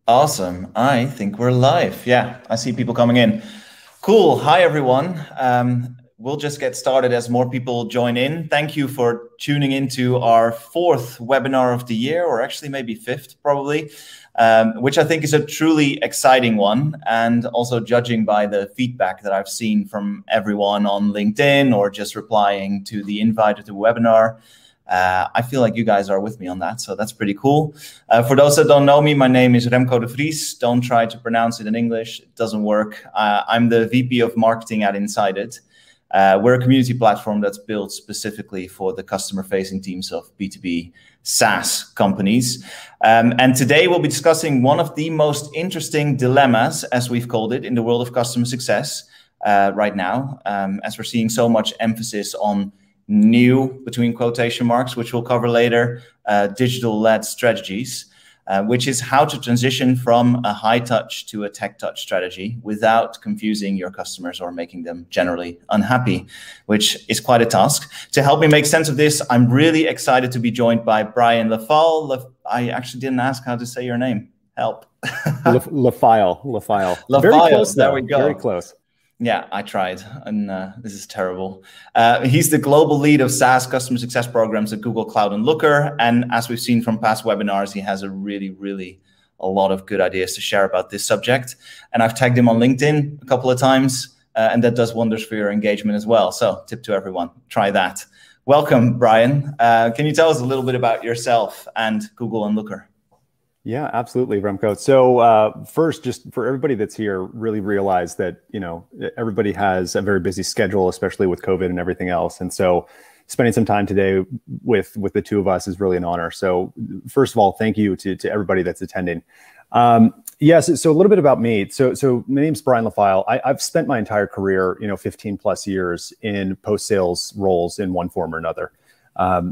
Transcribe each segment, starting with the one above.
Awesome. I think we're live. Yeah, I see people coming in. Cool. Hi, everyone. We'll just get started as more people join in. Thank you for tuning into our fourth webinar of the year, or actually maybe fifth, probably, which I think is a truly exciting one. And also judging by the feedback that I've seen from everyone on LinkedIn or just replying to the invite to the webinar, I feel like you guys are with me on that, so that's pretty cool. For those that don't know me, my name is Remco de Vries. Don't try to pronounce it in English. It doesn't work. I'm the VP of Marketing at Insided. We're a community platform that's built specifically for the customer-facing teams of B2B SaaS companies. And today we'll be discussing one of the most interesting dilemmas, as we've called it, in the world of customer success right now, as we're seeing so much emphasis on new, between quotation marks, which we'll cover later, digital-led strategies, which is how to transition from a high-touch to a tech-touch strategy without confusing your customers or making them generally unhappy, which is quite a task. To help me make sense of this, I'm really excited to be joined by Brian Lafaille. I actually didn't ask how to say your name. Help. Lafaille. Very close, there we go. Very close. Yeah, I tried, and this is terrible. He's the global lead of SaaS customer success programs at Google Cloud and Looker. And as we've seen from past webinars, he has a a lot of good ideas to share about this subject. And I've tagged him on LinkedIn a couple of times, and that does wonders for your engagement as well. So tip to everyone, try that. Welcome, Brian. Can you tell us a little bit about yourself and Google and Looker? Yeah, absolutely, Remco. So first, just for everybody that's here, really realize that, everybody has a very busy schedule, especially with COVID and everything else. And so spending some time today with the two of us is really an honor. So first of all, thank you to everybody that's attending. Yes, so a little bit about me. So my name's Brian Lafaille. I've spent my entire career, 15 plus years in post-sales roles in one form or another.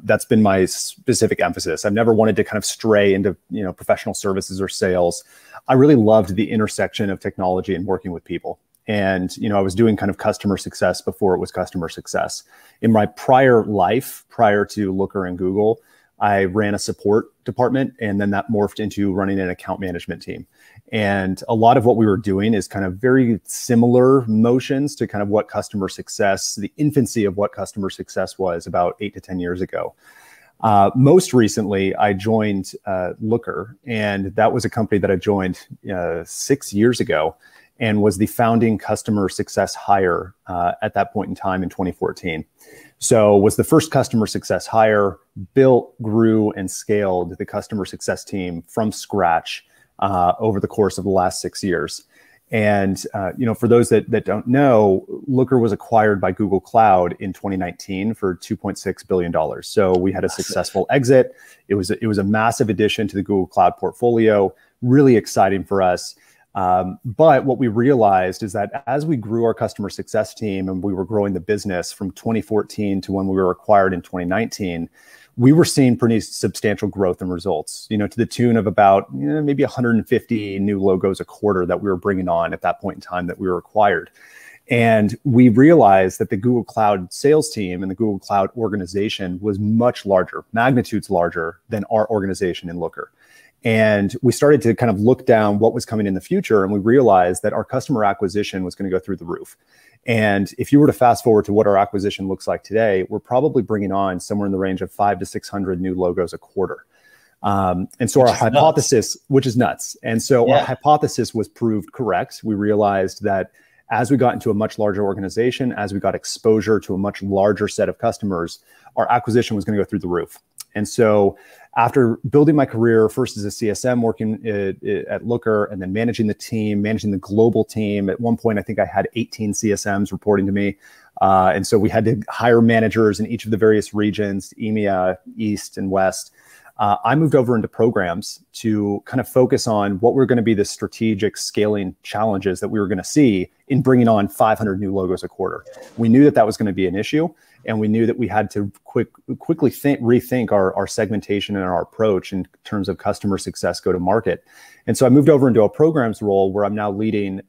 That's been my specific emphasis. I've never wanted to kind of stray into, professional services or sales. I really loved the intersection of technology and working with people. And, I was doing kind of customer success before it was customer success. In my prior life, prior to Looker and Google, I ran a support department, and then that morphed into running an account management team. And a lot of what we were doing is kind of very similar motions to kind of what customer success, the infancy of what customer success was about 8 to 10 years ago. Most recently, I joined Looker, and that was a company that I joined 6 years ago and was the founding customer success hire at that point in time in 2014. So was the first customer success hire, built, grew, and scaled the customer success team from scratch over the course of the last 6 years. And, for those that don't know, Looker was acquired by Google Cloud in 2019 for $2.6 billion. So we had a successful exit. It was a massive addition to the Google Cloud portfolio, really exciting for us. But what we realized is that as we grew our customer success team and we were growing the business from 2014 to when we were acquired in 2019, we were seeing pretty substantial growth and results, to the tune of about maybe 150 new logos a quarter that we were bringing on at that point in time that we were acquired. And we realized that the Google Cloud sales team and the Google Cloud organization was much larger, magnitudes larger than our organization in Looker. And we started to kind of look down what was coming in the future, and we realized that our customer acquisition was going to go through the roof. And if you were to fast forward to what our acquisition looks like today, we're probably bringing on somewhere in the range of 500 to 600 new logos a quarter. And so our hypothesis, which is nuts. And so our hypothesis was proved correct. We realized that as we got into a much larger organization, as we got exposure to a much larger set of customers, our acquisition was going to go through the roof. And so after building my career, first as a CSM working at Looker, and then managing the team, managing the global team. At one point, I think I had 18 CSMs reporting to me. And so we had to hire managers in each of the various regions, EMEA, East and West. I moved over into programs to kind of focus on what were going to be the strategic scaling challenges that we were going to see in bringing on 500 new logos a quarter. We knew that that was going to be an issue, and we knew that we had to quickly rethink our segmentation and our approach in terms of customer success go-to-market. And so I moved over into a programs role where I'm now leading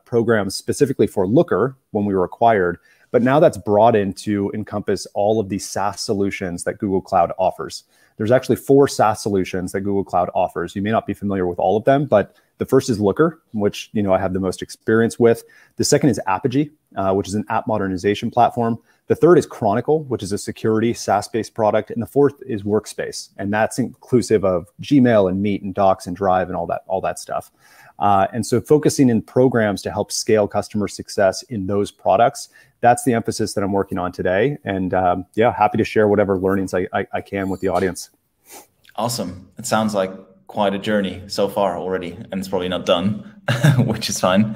programs specifically for Looker when we were acquired, But now that's broadened to encompass all of the SaaS solutions that Google Cloud offers. There's actually 4 SaaS solutions that Google Cloud offers. You may not be familiar with all of them, but the first is Looker, which I have the most experience with. The second is Apogee, which is an app modernization platform. The third is Chronicle, which is a security SaaS-based product. And the fourth is Workspace. And that's inclusive of Gmail and Meet and Docs and Drive and all that stuff. And so focusing in programs to help scale customer success in those products, that's the emphasis that I'm working on today. And happy to share whatever learnings I can with the audience. Awesome. It sounds like quite a journey so far already, and it's probably not done, which is fine.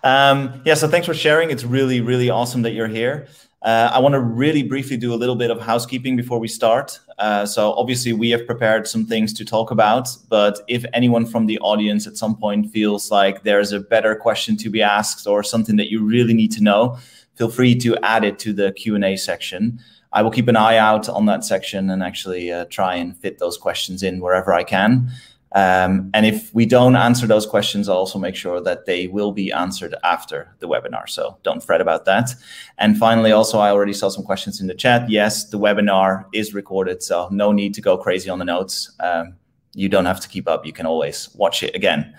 So thanks for sharing. It's really, really awesome that you're here. I want to really briefly do a little bit of housekeeping before we start. So obviously we have prepared some things to talk about, but if anyone from the audience at some point feels like there's a better question to be asked or something that you really need to know, feel free to add it to the Q&A section. I will keep an eye out on that section and actually try and fit those questions in wherever I can. And if we don't answer those questions, I'll also make sure that they will be answered after the webinar. So don't fret about that. And finally, also, I already saw some questions in the chat. Yes, the webinar is recorded, so no need to go crazy on the notes. You don't have to keep up. You can always watch it again.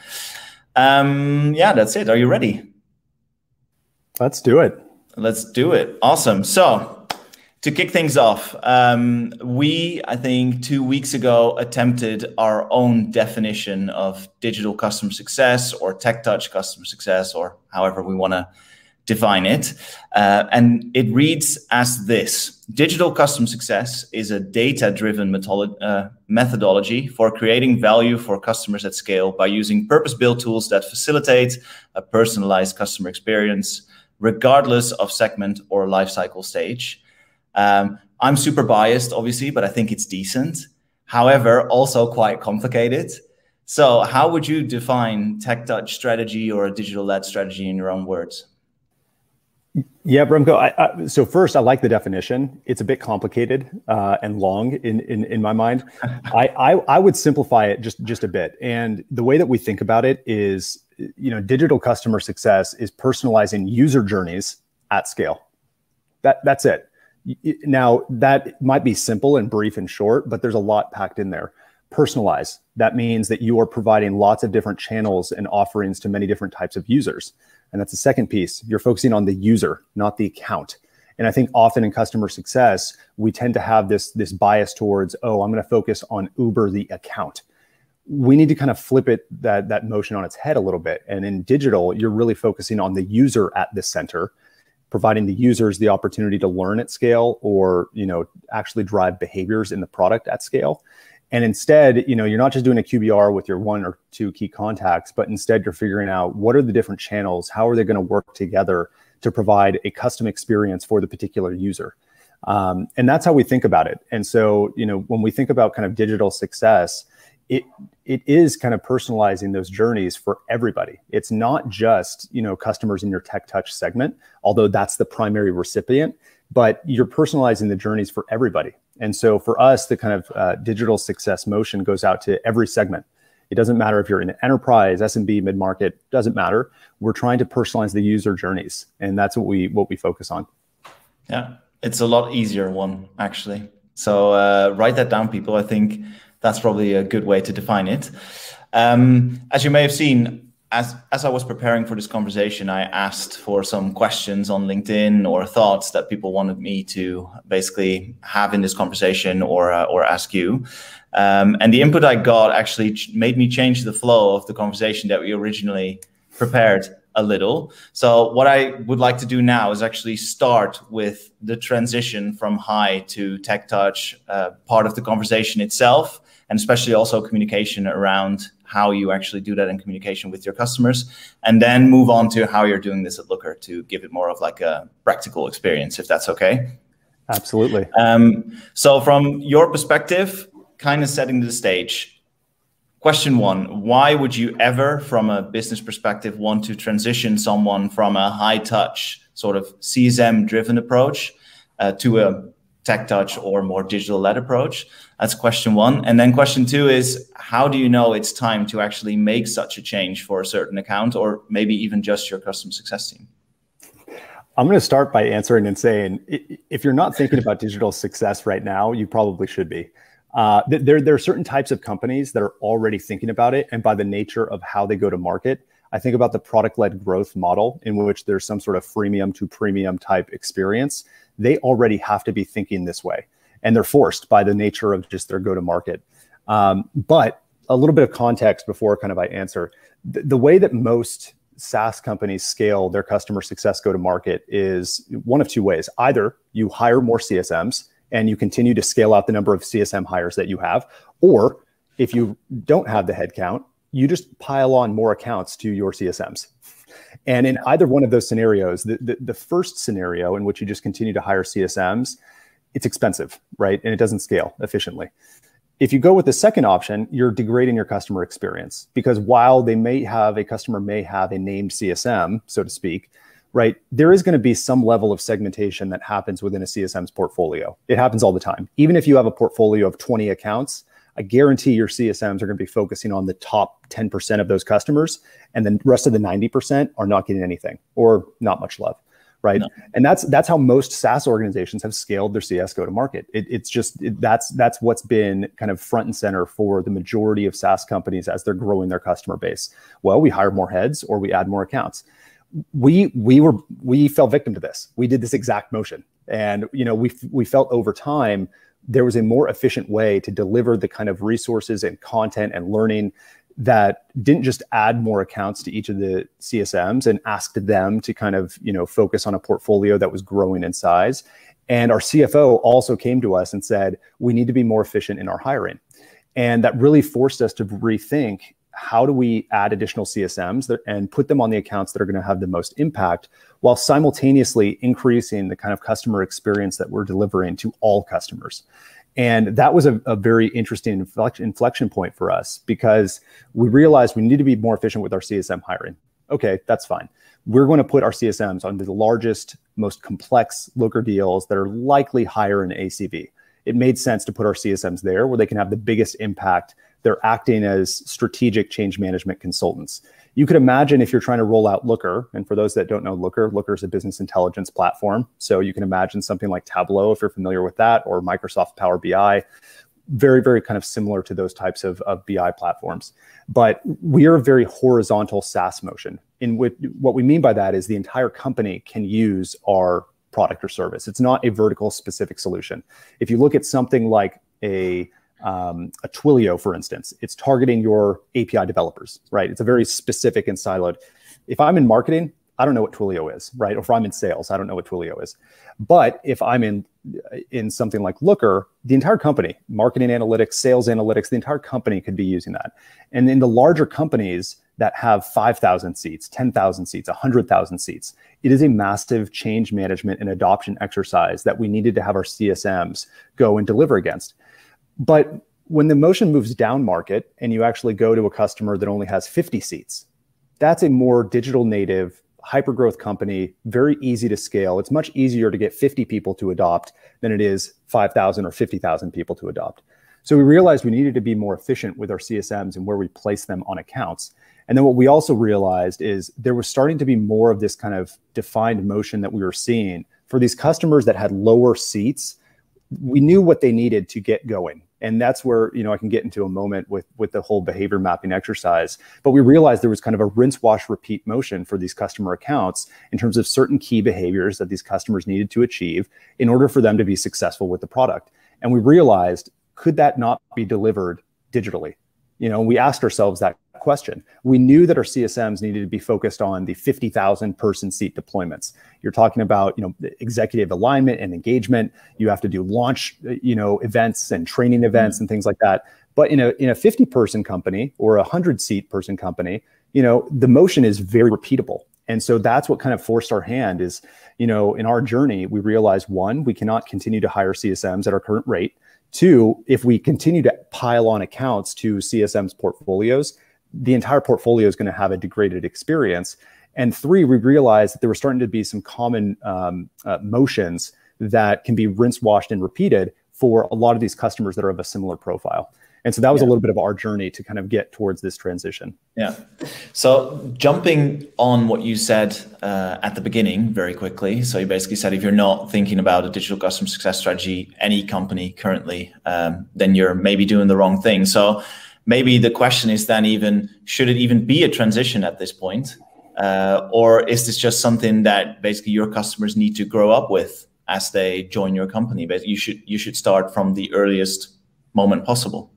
That's it. Are you ready? Let's do it. Let's do it. Awesome. So to kick things off, we, I think 2 weeks ago, attempted our own definition of digital customer success or tech touch customer success, or however we want to define it. And it reads as this: digital customer success is a data-driven methodology for creating value for customers at scale by using purpose-built tools that facilitate a personalized customer experience, regardless of segment or lifecycle stage. I'm super biased, obviously, but I think it's decent. However, also quite complicated. So how would you define tech touch strategy or a digital-led strategy in your own words? Yeah, Remco. So first, I like the definition. It's a bit complicated and long in my mind. I would simplify it just a bit. And the way that we think about it is, digital customer success is personalizing user journeys at scale. That's it. Now, that might be simple and brief and short, but there's a lot packed in there. Personalize. That means that you are providing lots of different channels and offerings to many different types of users. And that's the second piece. You're focusing on the user, not the account. And I think often in customer success, we tend to have this bias towards, I'm going to focus on Uber, the account. We need to kind of flip that motion on its head a little bit. And in digital, you're really focusing on the user at the center, providing the users the opportunity to learn at scale or, actually drive behaviors in the product at scale. And instead, you're not just doing a QBR with your 1 or 2 key contacts, but instead you're figuring out what are the different channels, how are they going to work together to provide a custom experience for the particular user. And that's how we think about it. And so, when we think about kind of digital success, it is kind of personalizing those journeys for everybody. It's not just, customers in your tech touch segment, although that's the primary recipient, but you're personalizing the journeys for everybody. And so for us, the kind of digital success motion goes out to every segment. It doesn't matter if you're in enterprise, SMB, mid-market, doesn't matter. We're trying to personalize the user journeys. And that's what we focus on. Yeah, it's a lot easier one, actually. So write that down, people. I think that's probably a good way to define it. As you may have seen, as I was preparing for this conversation, I asked for some questions on LinkedIn or thoughts that people wanted me to basically have in this conversation or ask you. And the input I got actually made me change the flow of the conversation that we originally prepared a little. So what I would like to do now is actually start with the transition from high to tech touch, part of the conversation itself, and especially also communication around how you actually do that in communication with your customers, and then move on to how you're doing this at Looker to give it more of like a practical experience, if that's okay. Absolutely. So from your perspective, kind of setting the stage, question 1, why would you ever, from a business perspective, want to transition someone from a high touch sort of CSM driven approach to a tech touch or more digital led approach? That's question 1. And then question 2 is, how do you know it's time to actually make such a change for a certain account or maybe even just your customer success team? I'm going to start by answering and saying, if you're not thinking about digital success right now, you probably should be. There are certain types of companies that are already thinking about it. And by the nature of how they go to market, I think about the product-led growth model in which there's some sort of freemium to premium type experience. They already have to be thinking this way. And they're forced by the nature of just their go-to-market. But a little bit of context before kind of I answer. The way that most SaaS companies scale their customer success go-to-market is one of two ways. Either you hire more CSMs and you continue to scale out the number of CSM hires that you have, or if you don't have the headcount, you just pile on more accounts to your CSMs. And in either one of those scenarios, the first scenario in which you just continue to hire CSMs, it's expensive, right? And it doesn't scale efficiently. If you go with the second option, you're degrading your customer experience, because while a customer may have a named CSM, so to speak, right, there is going to be some level of segmentation that happens within a CSM's portfolio. It happens all the time. Even if you have a portfolio of 20 accounts, I guarantee your CSMs are going to be focusing on the top 10% of those customers, and the rest of the 90% are not getting anything or not much love. Right. No. And that's how most SaaS organizations have scaled their CS go to market. That's what's been kind of front and center for the majority of SaaS companies as they're growing their customer base. Well, we hire more heads or we add more accounts. We fell victim to this. We did this exact motion. And, we felt over time there was a more efficient way to deliver the kind of resources and content and learning that didn't just add more accounts to each of the CSMs and asked them to kind of, focus on a portfolio that was growing in size. And our CFO also came to us and said, we need to be more efficient in our hiring. And that really forced us to rethink, how do we add additional CSMs and put them on the accounts that are going to have the most impact, while simultaneously increasing the kind of customer experience that we're delivering to all customers. And that was a very interesting inflection point for us, because we realized we need to be more efficient with our CSM hiring. Okay, that's fine. We're going to put our CSMs on the largest, most complex Looker deals that are likely higher in ACV. It made sense to put our CSMs there where they can have the biggest impact. They're acting as strategic change management consultants. You could imagine if you're trying to roll out Looker, and for those that don't know Looker is a business intelligence platform. So you can imagine something like Tableau, if you're familiar with that, or Microsoft Power BI, very, very kind of similar to those types of BI platforms. But we are a very horizontal SaaS motion. What we mean by that is the entire company can use our product or service. It's not a vertical specific solution. If you look at something like a Twilio, for instance, it's targeting your API developers, right? It's a very specific and siloed. If I'm in marketing, I don't know what Twilio is, right? Or if I'm in sales, I don't know what Twilio is. But if I'm in something like Looker, the entire company, marketing analytics, sales analytics, the entire company could be using that. And in the larger companies that have 5,000 seats, 10,000 seats, 100,000 seats, it is a massive change management and adoption exercise that we needed to have our CSMs go and deliver against. But when the motion moves down market and you actually go to a customer that only has 50 seats, that's a more digital native, hypergrowth company, very easy to scale. It's much easier to get 50 people to adopt than it is 5,000 or 50,000 people to adopt. So we realized we needed to be more efficient with our CSMs and where we place them on accounts. And then what we also realized is there was starting to be more of this kind of defined motion that we were seeing for these customers that had lower seats. We knew what they needed to get going. And that's where, I can get into a moment with the whole behavior mapping exercise. But we realized there was kind of a rinse, wash, repeat motion for these customer accounts in terms of certain key behaviors that these customers needed to achieve in order for them to be successful with the product. And we realized, could that not be delivered digitally? We asked ourselves that question. We knew that our CSMs needed to be focused on the 50,000 person seat deployments. You're talking about, executive alignment and engagement. You have to do launch, events and training events and things like that. But in a 50 person company or a 100 seat person company, the motion is very repeatable. And so that's what kind of forced our hand is, in our journey, we realized, one, we cannot continue to hire CSMs at our current rate. Two, if we continue to pile on accounts to CSM's portfolios, the entire portfolio is going to have a degraded experience. And three, we realized that there were starting to be some common motions that can be rinsed, washed, and repeated for a lot of these customers that are of a similar profile. And so that was a little bit of our journey to kind of get towards this transition. Yeah. So jumping on what you said at the beginning very quickly. So you basically said, if you're not thinking about a digital customer success strategy, any company currently, then you're maybe doing the wrong thing. So maybe the question is then even, should it even be a transition at this point? Or is this just something that basically your customers need to grow up with as they join your company? But you should start from the earliest moment possible.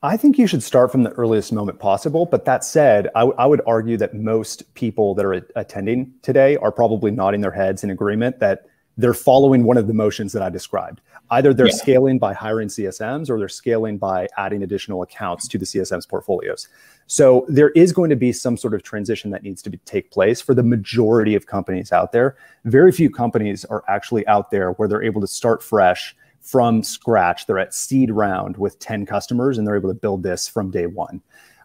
I think you should start from the earliest moment possible. But that said, I would argue that most people that are attending today are probably nodding their heads in agreement that they're following one of the motions that I described. Either they're scaling by hiring CSMs, or they're scaling by adding additional accounts to the CSM's portfolios. So there is going to be some sort of transition that needs to take place for the majority of companies out there. Very few companies are actually out there where they're able to start fresh from scratch. They're at seed round with 10 customers and they're able to build this from day one.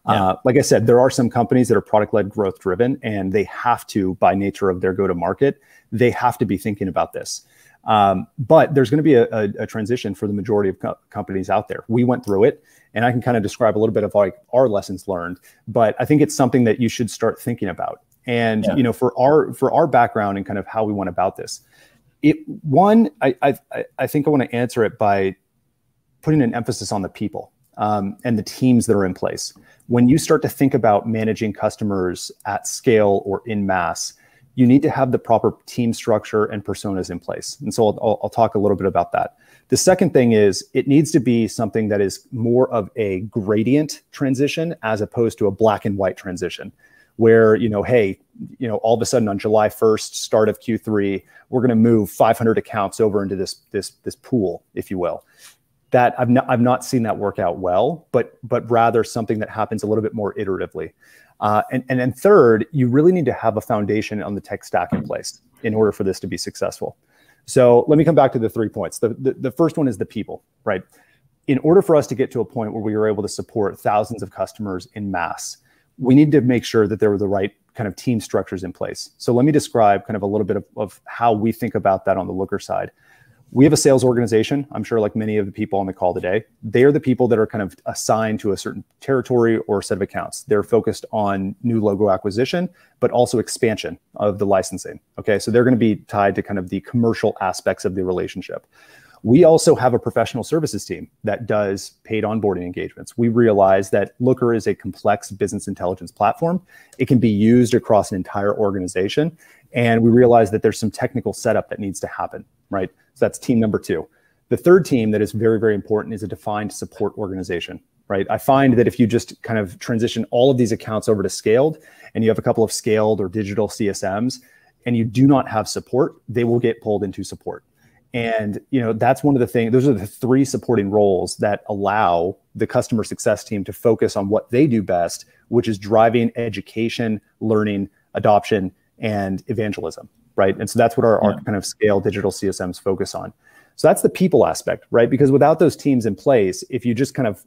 Like I said, there are some companies that are product-led growth driven, and they have to, by nature of their go-to-market, they have to be thinking about this. But there's going to be a transition for the majority of companies out there. We went through it, and I can kind of describe a little bit of like our lessons learned, but I think it's something that you should start thinking about. And, you know, for our background and kind of how we went about this, I think I want to answer it by putting an emphasis on the people and the teams that are in place. When you start to think about managing customers at scale or in mass, you need to have the proper team structure and personas in place. And so I'll talk a little bit about that. The second thing is it needs to be something that is more of a gradient transition as opposed to a black and white transition, where, you know, hey, you know, all of a sudden on July 1st, start of Q3, we're going to move 500 accounts over into this pool, if you will. That I've not seen that work out well, but rather something that happens a little bit more iteratively. And then third, you really need to have a foundation on the tech stack in place in order for this to be successful. So let me come back to the 3 points. The first one is the people, right? In order for us to get to a point where we were able to support thousands of customers in mass, we need to make sure that there were the right kind of team structures in place. So let me describe kind of a little bit of how we think about that on the Looker side. We have a sales organization. I'm sure like many of the people on the call today, they are the people that are kind of assigned to a certain territory or set of accounts. They're focused on new logo acquisition, but also expansion of the licensing. Okay, so they're going to be tied to kind of the commercial aspects of the relationship. We also have a professional services team that does paid onboarding engagements. We realize that Looker is a complex business intelligence platform. It can be used across an entire organization. And we realize that there's some technical setup that needs to happen, right? So that's team number 2. The third team that is very, very important is a defined support organization, right? I find that if you just kind of transition all of these accounts over to scaled, and you have a couple of scaled or digital CSMs, and you do not have support, they will get pulled into support. And, you know, that's one of the things, those are the 3 supporting roles that allow the customer success team to focus on what they do best, which is driving education, learning, adoption, and evangelism, right? And so that's what our kind of scale digital CSMs focus on. So that's the people aspect, right? Because without those teams in place, if you just kind of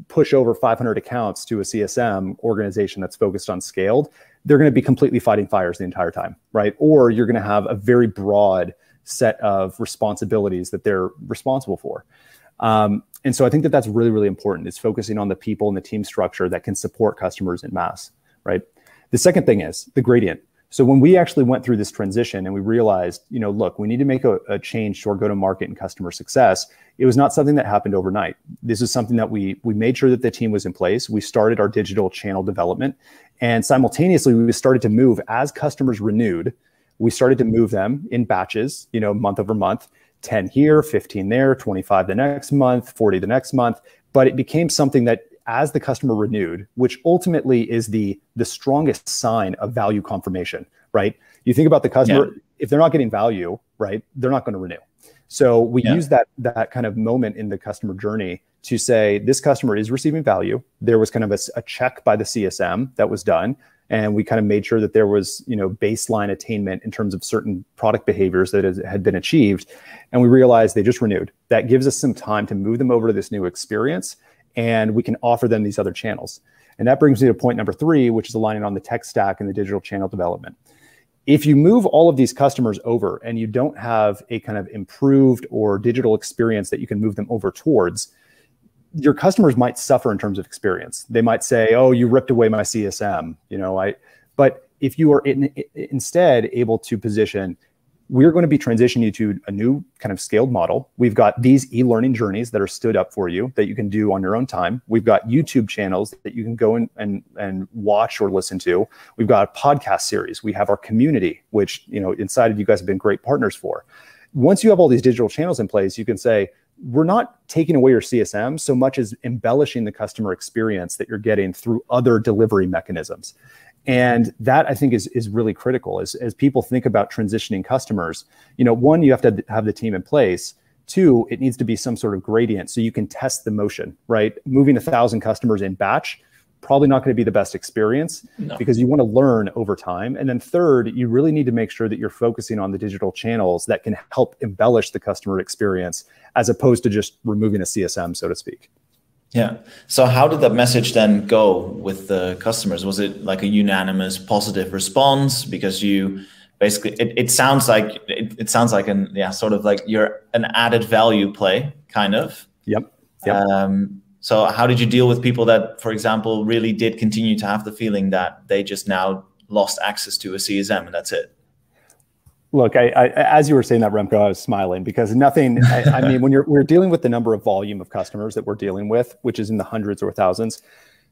push over 500 accounts to a CSM organization that's focused on scaled, they're going to be completely fighting fires the entire time, right? Or you're going to have a very broad set of responsibilities that they're responsible for. And so I think that that's really, really important. It's focusing on the people and the team structure that can support customers in mass, right? The second thing is the gradient. So when we actually went through this transition and we realized, you know, look, we need to make a change to our go-to-market and customer success, it was not something that happened overnight. This is something that we made sure that the team was in place. We started our digital channel development, and simultaneously we started to move as customers renewed. We started to move them in batches, you know, month over month, 10 here, 15 there, 25 the next month, 40 the next month. But it became something that as the customer renewed, which ultimately is the strongest sign of value confirmation, right? You think about the customer, if they're not getting value, right, they're not going to renew. So we use that kind of moment in the customer journey to say, this customer is receiving value. There was kind of a check by the CSM that was done. And we kind of made sure that there was, you know, baseline attainment in terms of certain product behaviors that had been achieved. And we realized they just renewed. That gives us some time to move them over to this new experience, and we can offer them these other channels. And that brings me to point number 3, which is aligning on the tech stack and the digital channel development. If you move all of these customers over and you don't have a kind of improved or digital experience that you can move them over towards, your customers might suffer in terms of experience. They might say, "Oh, you ripped away my CSM." But if you are instead able to position, we're going to be transitioning you to a new kind of scaled model. We've got these e-learning journeys that are stood up for you that you can do on your own time. We've got YouTube channels that you can go and watch or listen to. We've got a podcast series. We have our community, which, inside of you guys have been great partners for. Once you have all these digital channels in place, you can say, we're not taking away your CSM so much as embellishing the customer experience that you're getting through other delivery mechanisms. And that, I think, is really critical as people think about transitioning customers. One, you have to have the team in place. Two, it needs to be some sort of gradient so you can test the motion, right? Moving 1,000 customers in batch, probably not going to be the best experience because you want to learn over time. And then third, you really need to make sure that you're focusing on the digital channels that can help embellish the customer experience as opposed to just removing a CSM, so to speak. Yeah. So how did that message then go with the customers? Was it like a unanimous positive response? Because you basically, it sounds like sort of like you're an added value play, kind of. Yep. So how did you deal with people that, for example, really did continue to have the feeling that they just now lost access to a CSM and that's it? Look, I as you were saying that, Remco, I was smiling because nothing, I mean, when we're dealing with the number of volume of customers that we're dealing with, which is in the hundreds or thousands,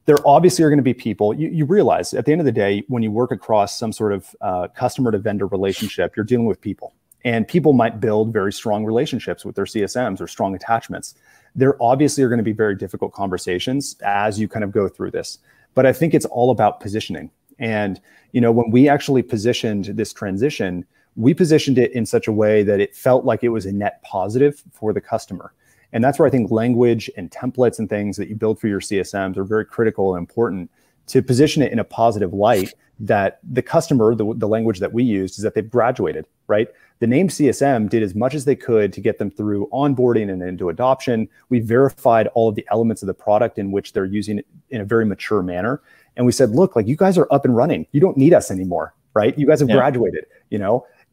there obviously are going to be people, you realize at the end of the day, when you work across some sort of customer to vendor relationship, you're dealing with people. And people might build very strong relationships with their CSMs or strong attachments. There obviously are going to be very difficult conversations as you kind of go through this. But I think it's all about positioning. And, when we actually positioned this transition, we positioned it in such a way that it felt like it was a net positive for the customer. And that's where I think language and templates and things that you build for your CSMs are very critical and important to position it in a positive light that the customer, the language that we used is that they've graduated, right? The name CSM did as much as they could to get them through onboarding and into adoption. We verified all of the elements of the product in which they're using it in a very mature manner. And we said, look, like you guys are up and running. You don't need us anymore, right? You guys have graduated,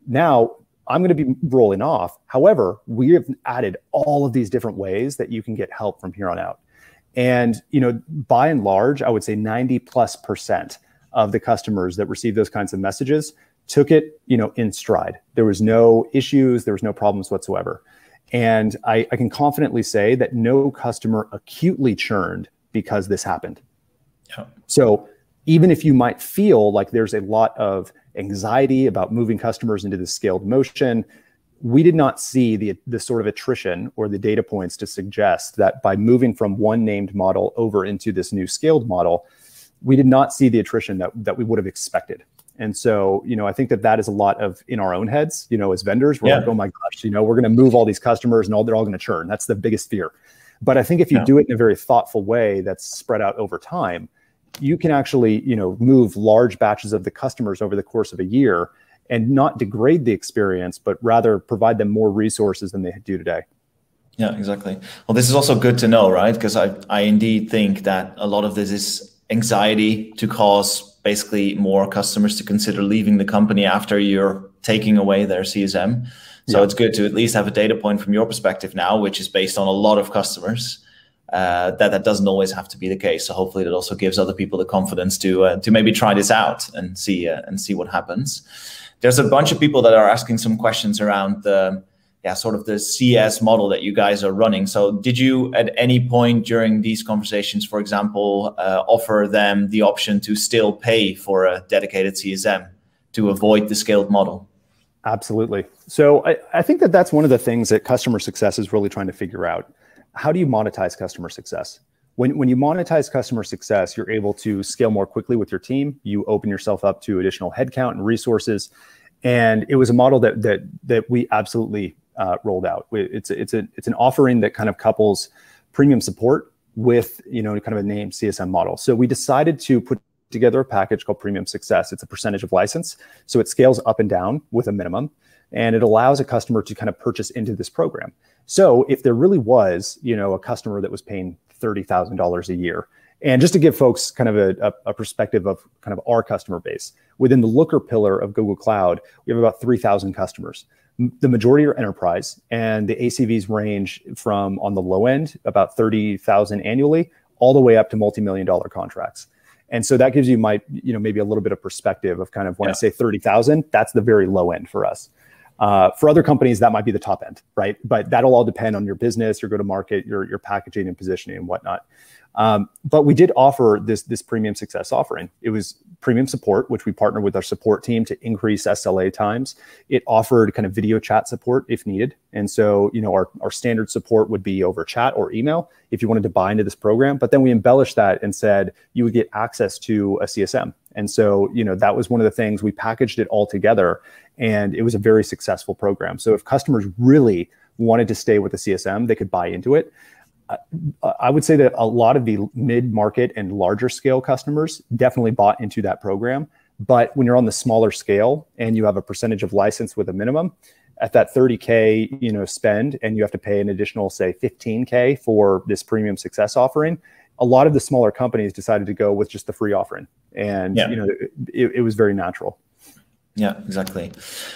Now I'm going to be rolling off. However, we have added all of these different ways that you can get help from here on out. And, by and large, I would say 90+% of the customers that received those kinds of messages took it, in stride. There was no issues. There was no problems whatsoever. And I can confidently say that no customer acutely churned because this happened. Yeah. So even if you might feel like there's a lot of anxiety about moving customers into the scaled motion, we did not see the sort of attrition or the data points to suggest that by moving from one named model over into this new scaled model, we did not see the attrition that we would have expected. And so, I think that is a lot of in our own heads, as vendors, we're like, oh my gosh, we're going to move all these customers and they're all going to churn. That's the biggest fear. But I think if you do it in a very thoughtful way that's spread out over time, you can actually, move large batches of the customers over the course of a year and not degrade the experience, but rather provide them more resources than they do today. Yeah, exactly. Well, this is also good to know, right? Because I indeed think that a lot of this is anxiety to cause basically more customers to consider leaving the company after you're taking away their CSM. So it's good to at least have a data point from your perspective now, which is based on a lot of customers. That doesn't always have to be the case. So hopefully that also gives other people the confidence to maybe try this out and see what happens. There's a bunch of people that are asking some questions around the sort of the CS model that you guys are running. So did you at any point during these conversations, for example, offer them the option to still pay for a dedicated CSM to avoid the scaled model? Absolutely. So I think that's one of the things that customer success is really trying to figure out. How do you monetize customer success? When you monetize customer success, you're able to scale more quickly with your team. You open yourself up to additional headcount and resources. And it was a model that we absolutely rolled out. It's an offering that kind of couples premium support with kind of a named CSM model. So we decided to put together a package called Premium Success. It's a percentage of license, so it scales up and down with a minimum, and it allows a customer to kind of purchase into this program. So if there really was, a customer that was paying $30,000 a year And just to give folks kind of a perspective of kind of our customer base, within the Looker pillar of Google Cloud, we have about 3,000 customers. The majority are enterprise, and the ACVs range from, on the low end, about 30,000 annually, all the way up to multi-million-dollar contracts. And so that gives you maybe a little bit of perspective of kind of when I say 30,000, that's the very low end for us. For other companies, that might be the top end, right? But that'll all depend on your business, your go-to-market, your packaging and positioning and whatnot. But we did offer this premium success offering. It was premium support, which we partnered with our support team to increase SLA times. It offered kind of video chat support if needed. And so, our standard support would be over chat or email if you wanted to buy into this program. But then we embellished that and said you would get access to a CSM. And so, that was one of the things. We packaged it all together, and it was a very successful program. So if customers really wanted to stay with the CSM, they could buy into it. I would say that a lot of the mid-market and larger scale customers definitely bought into that program. But when you're on the smaller scale and you have a percentage of license with a minimum, at that 30K, spend, and you have to pay an additional, say, 15K for this premium success offering, a lot of the smaller companies decided to go with just the free offering. And, it was very natural. Yeah, exactly.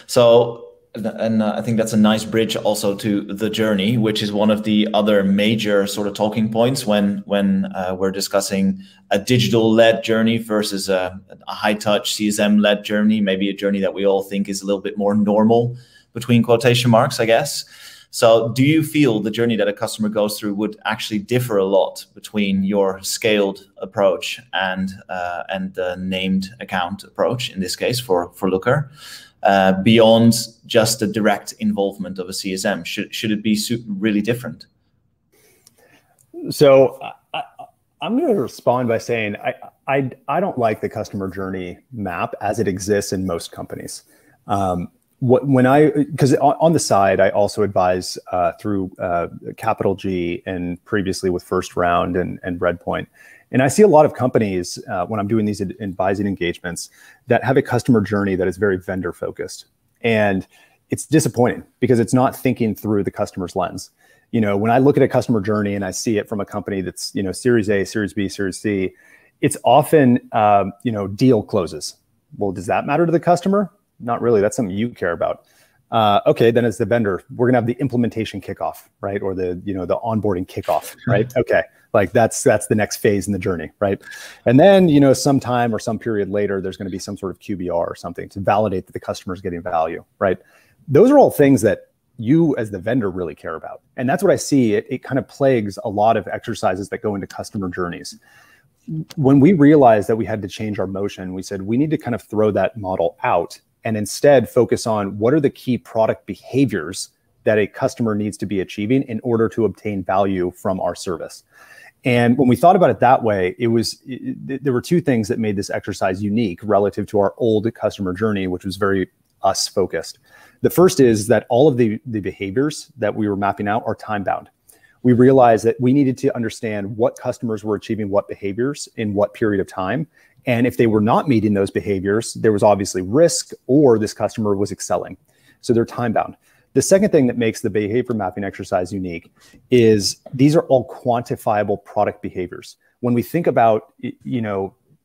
So, and I think that's a nice bridge also to the journey, which is one of the other major sort of talking points when we're discussing a digital-led journey versus a high-touch CSM-led journey, maybe a journey that we all think is a little bit more normal, between quotation marks, I guess. So do you feel the journey that a customer goes through would actually differ a lot between your scaled approach and the named account approach, in this case for Looker? Beyond just the direct involvement of a CSM? Should it be really different? So I'm going to respond by saying I don't like the customer journey map as it exists in most companies. Because on the side, I also advise through Capital G and previously with First Round and Redpoint. And I see a lot of companies when I'm doing these advising engagements that have a customer journey that is very vendor focused. And it's disappointing because it's not thinking through the customer's lens. When I look at a customer journey and I see it from a company that's, Series A, Series B, Series C, it's often, deal closes. Well, does that matter to the customer? Not really. That's something you care about. Okay, then as the vendor, we're gonna have the implementation kickoff, right? Or the onboarding kickoff, right? Okay, like that's the next phase in the journey, right? And then sometime or some period later, there's gonna be some sort of QBR or something to validate that the customer is getting value, right? Those are all things that you as the vendor really care about, and that's what I see. It kind of plagues a lot of exercises that go into customer journeys. When we realized that we had to change our motion, we said we need to kind of throw that model out and instead focus on what are the key product behaviors that a customer needs to be achieving in order to obtain value from our service. And when we thought about it that way, there were two things that made this exercise unique relative to our old customer journey, which was very us focused. The first is that all of the behaviors that we were mapping out are time bound. We realized that we needed to understand what customers were achieving what behaviors in what period of time. And if they were not meeting those behaviors, there was obviously risk or this customer was excelling. So they're time bound. The second thing that makes the behavior mapping exercise unique is these are all quantifiable product behaviors. When we think about,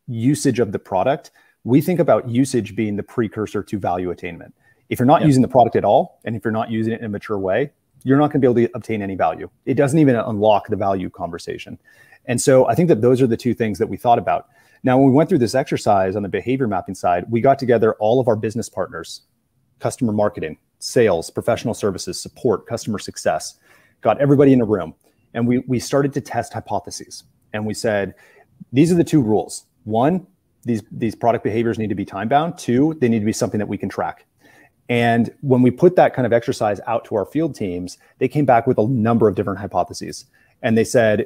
usage of the product, we think about usage being the precursor to value attainment. If you're not using the product at all, and if you're not using it in a mature way, you're not going to be able to obtain any value. It doesn't even unlock the value conversation. And so I think that those are the two things that we thought about. Now, when we went through this exercise on the behavior mapping side, we got together all of our business partners, customer marketing, sales, professional services, support, customer success, got everybody in a room. And we started to test hypotheses. And we said, these are the two rules. One, these product behaviors need to be time bound. Two, they need to be something that we can track. And when we put that kind of exercise out to our field teams, they came back with a number of different hypotheses. And they said,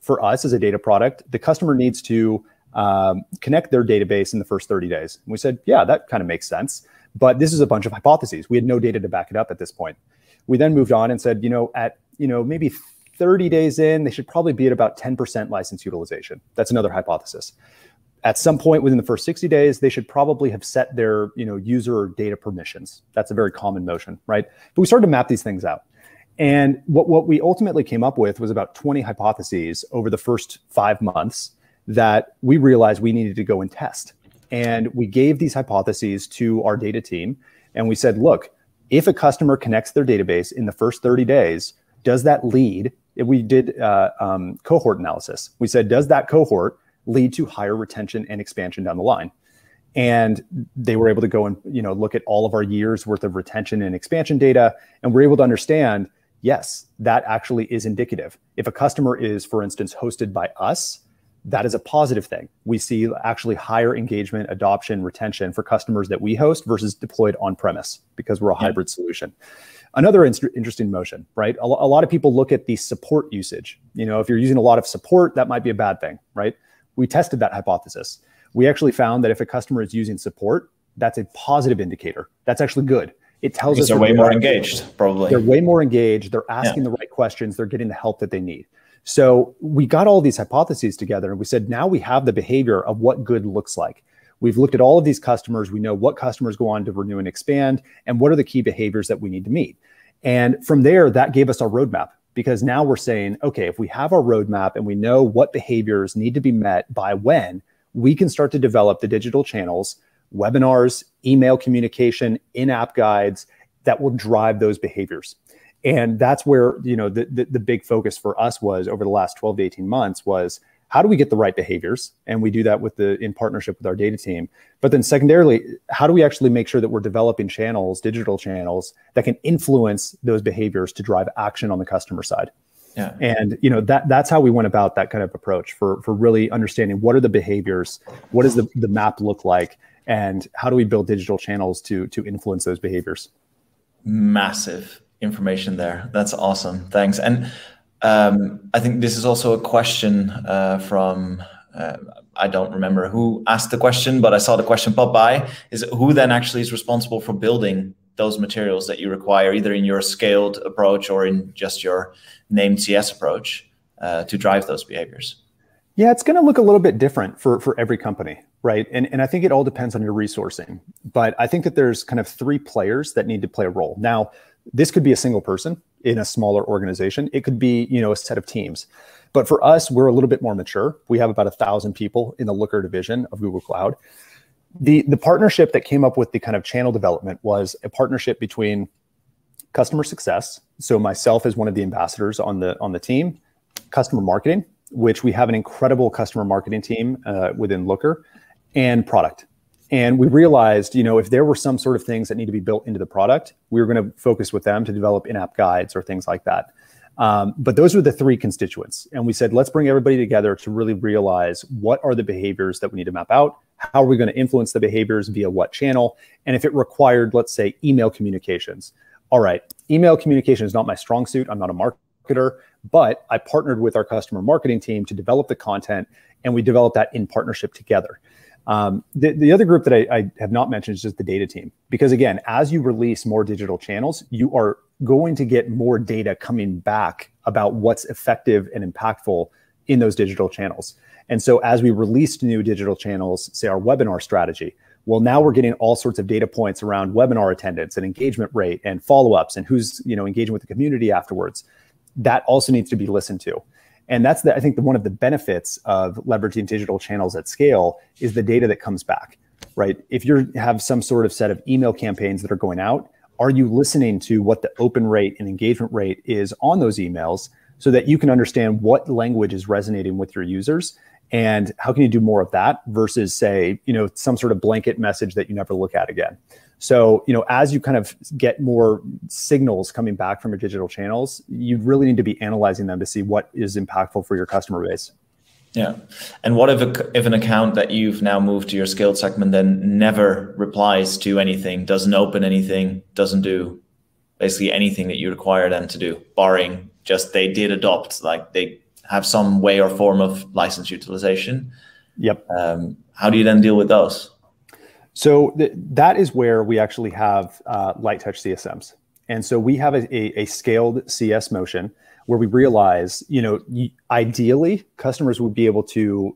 for us as a data product, the customer needs to connect their database in the first 30 days. And we said, yeah, that kind of makes sense. But this is a bunch of hypotheses. We had no data to back it up at this point. We then moved on and said, at maybe 30 days in, they should probably be at about 10% license utilization. That's another hypothesis. At some point within the first 60 days, they should probably have set their user data permissions. That's a very common motion, right? But we started to map these things out. And what we ultimately came up with was about 20 hypotheses over the first 5 months that we realized we needed to go and test. And we gave these hypotheses to our data team. And we said, look, if a customer connects their database in the first 30 days, does that lead? We did cohort analysis. We said, does that cohort lead to higher retention and expansion down the line? And they were able to go and look at all of our years worth of retention and expansion data, and we're able to understand, yes, that actually is indicative. If a customer is, for instance, hosted by us, that is a positive thing. We see actually higher engagement, adoption, retention for customers that we host versus deployed on premise, because we're a hybrid solution. Another interesting motion, right? A lot of people look at the support usage. If you're using a lot of support, that might be a bad thing, right? We tested that hypothesis. We actually found that if a customer is using support, that's a positive indicator. That's actually good. It tells us they're way more engaged, probably. They're way more engaged. They're asking the right questions. They're getting the help that they need. So we got all these hypotheses together and we said, now we have the behavior of what good looks like. We've looked at all of these customers. We know what customers go on to renew and expand, and what are the key behaviors that we need to meet. And from there, that gave us our roadmap, because now we're saying, okay, if we have our roadmap and we know what behaviors need to be met by when, we can start to develop the digital channels, webinars, email communication, in-app guides that will drive those behaviors. And that's where, the big focus for us was over the last 12 to 18 months was, how do we get the right behaviors? And we do that in partnership with our data team. But then secondarily, how do we actually make sure that we're developing channels, digital channels, that can influence those behaviors to drive action on the customer side? Yeah. And that's how we went about that kind of approach for really understanding what are the behaviors, what does the map look like, and how do we build digital channels to influence those behaviors? Massive information there. That's awesome. Thanks. And I think this is also a question from, I don't remember who asked the question, but I saw the question pop by, is who then actually is responsible for building those materials that you require, either in your scaled approach or in just your named CS approach to drive those behaviors? Yeah, it's going to look a little bit different for every company, right? And I think it all depends on your resourcing. But I think that there's kind of three players that need to play a role. Now, this could be a single person in a smaller organization. It could be, a set of teams. But for us, we're a little bit more mature. We have about 1,000 people in the Looker division of Google Cloud. The partnership that came up with the kind of channel development was a partnership between customer success. So myself as one of the ambassadors on the team, customer marketing, which we have an incredible customer marketing team within Looker, and product. And we realized, if there were some sort of things that need to be built into the product, we were going to focus with them to develop in-app guides or things like that. But those were the three constituents. And we said, let's bring everybody together to really realize what are the behaviors that we need to map out? How are we going to influence the behaviors via what channel? And if it required, let's say, email communications. All right, email communication is not my strong suit. I'm not a marketer, but I partnered with our customer marketing team to develop the content, and we developed that in partnership together. The other group that I have not mentioned is just the data team, because again, as you release more digital channels, you are going to get more data coming back about what's effective and impactful in those digital channels. And so as we released new digital channels, say our webinar strategy, well, now we're getting all sorts of data points around webinar attendance and engagement rate and follow-ups and who's engaging with the community afterwards. That also needs to be listened to. And that's, I think, one of the benefits of leveraging digital channels at scale is the data that comes back, right? If you have some sort of set of email campaigns that are going out, are you listening to what the open rate and engagement rate is on those emails so that you can understand what language is resonating with your users? And how can you do more of that versus, say, some sort of blanket message that you never look at again? So, as you kind of get more signals coming back from your digital channels, you really need to be analyzing them to see what is impactful for your customer base. Yeah. And what if an account that you've now moved to your scaled segment then never replies to anything, doesn't open anything, doesn't do basically anything that you require them to do, barring just they did adopt, like they have some way or form of license utilization? Yep. How do you then deal with those? So that is where we actually have light touch CSMs. And so we have a scaled CS motion where we realize, ideally customers would be able to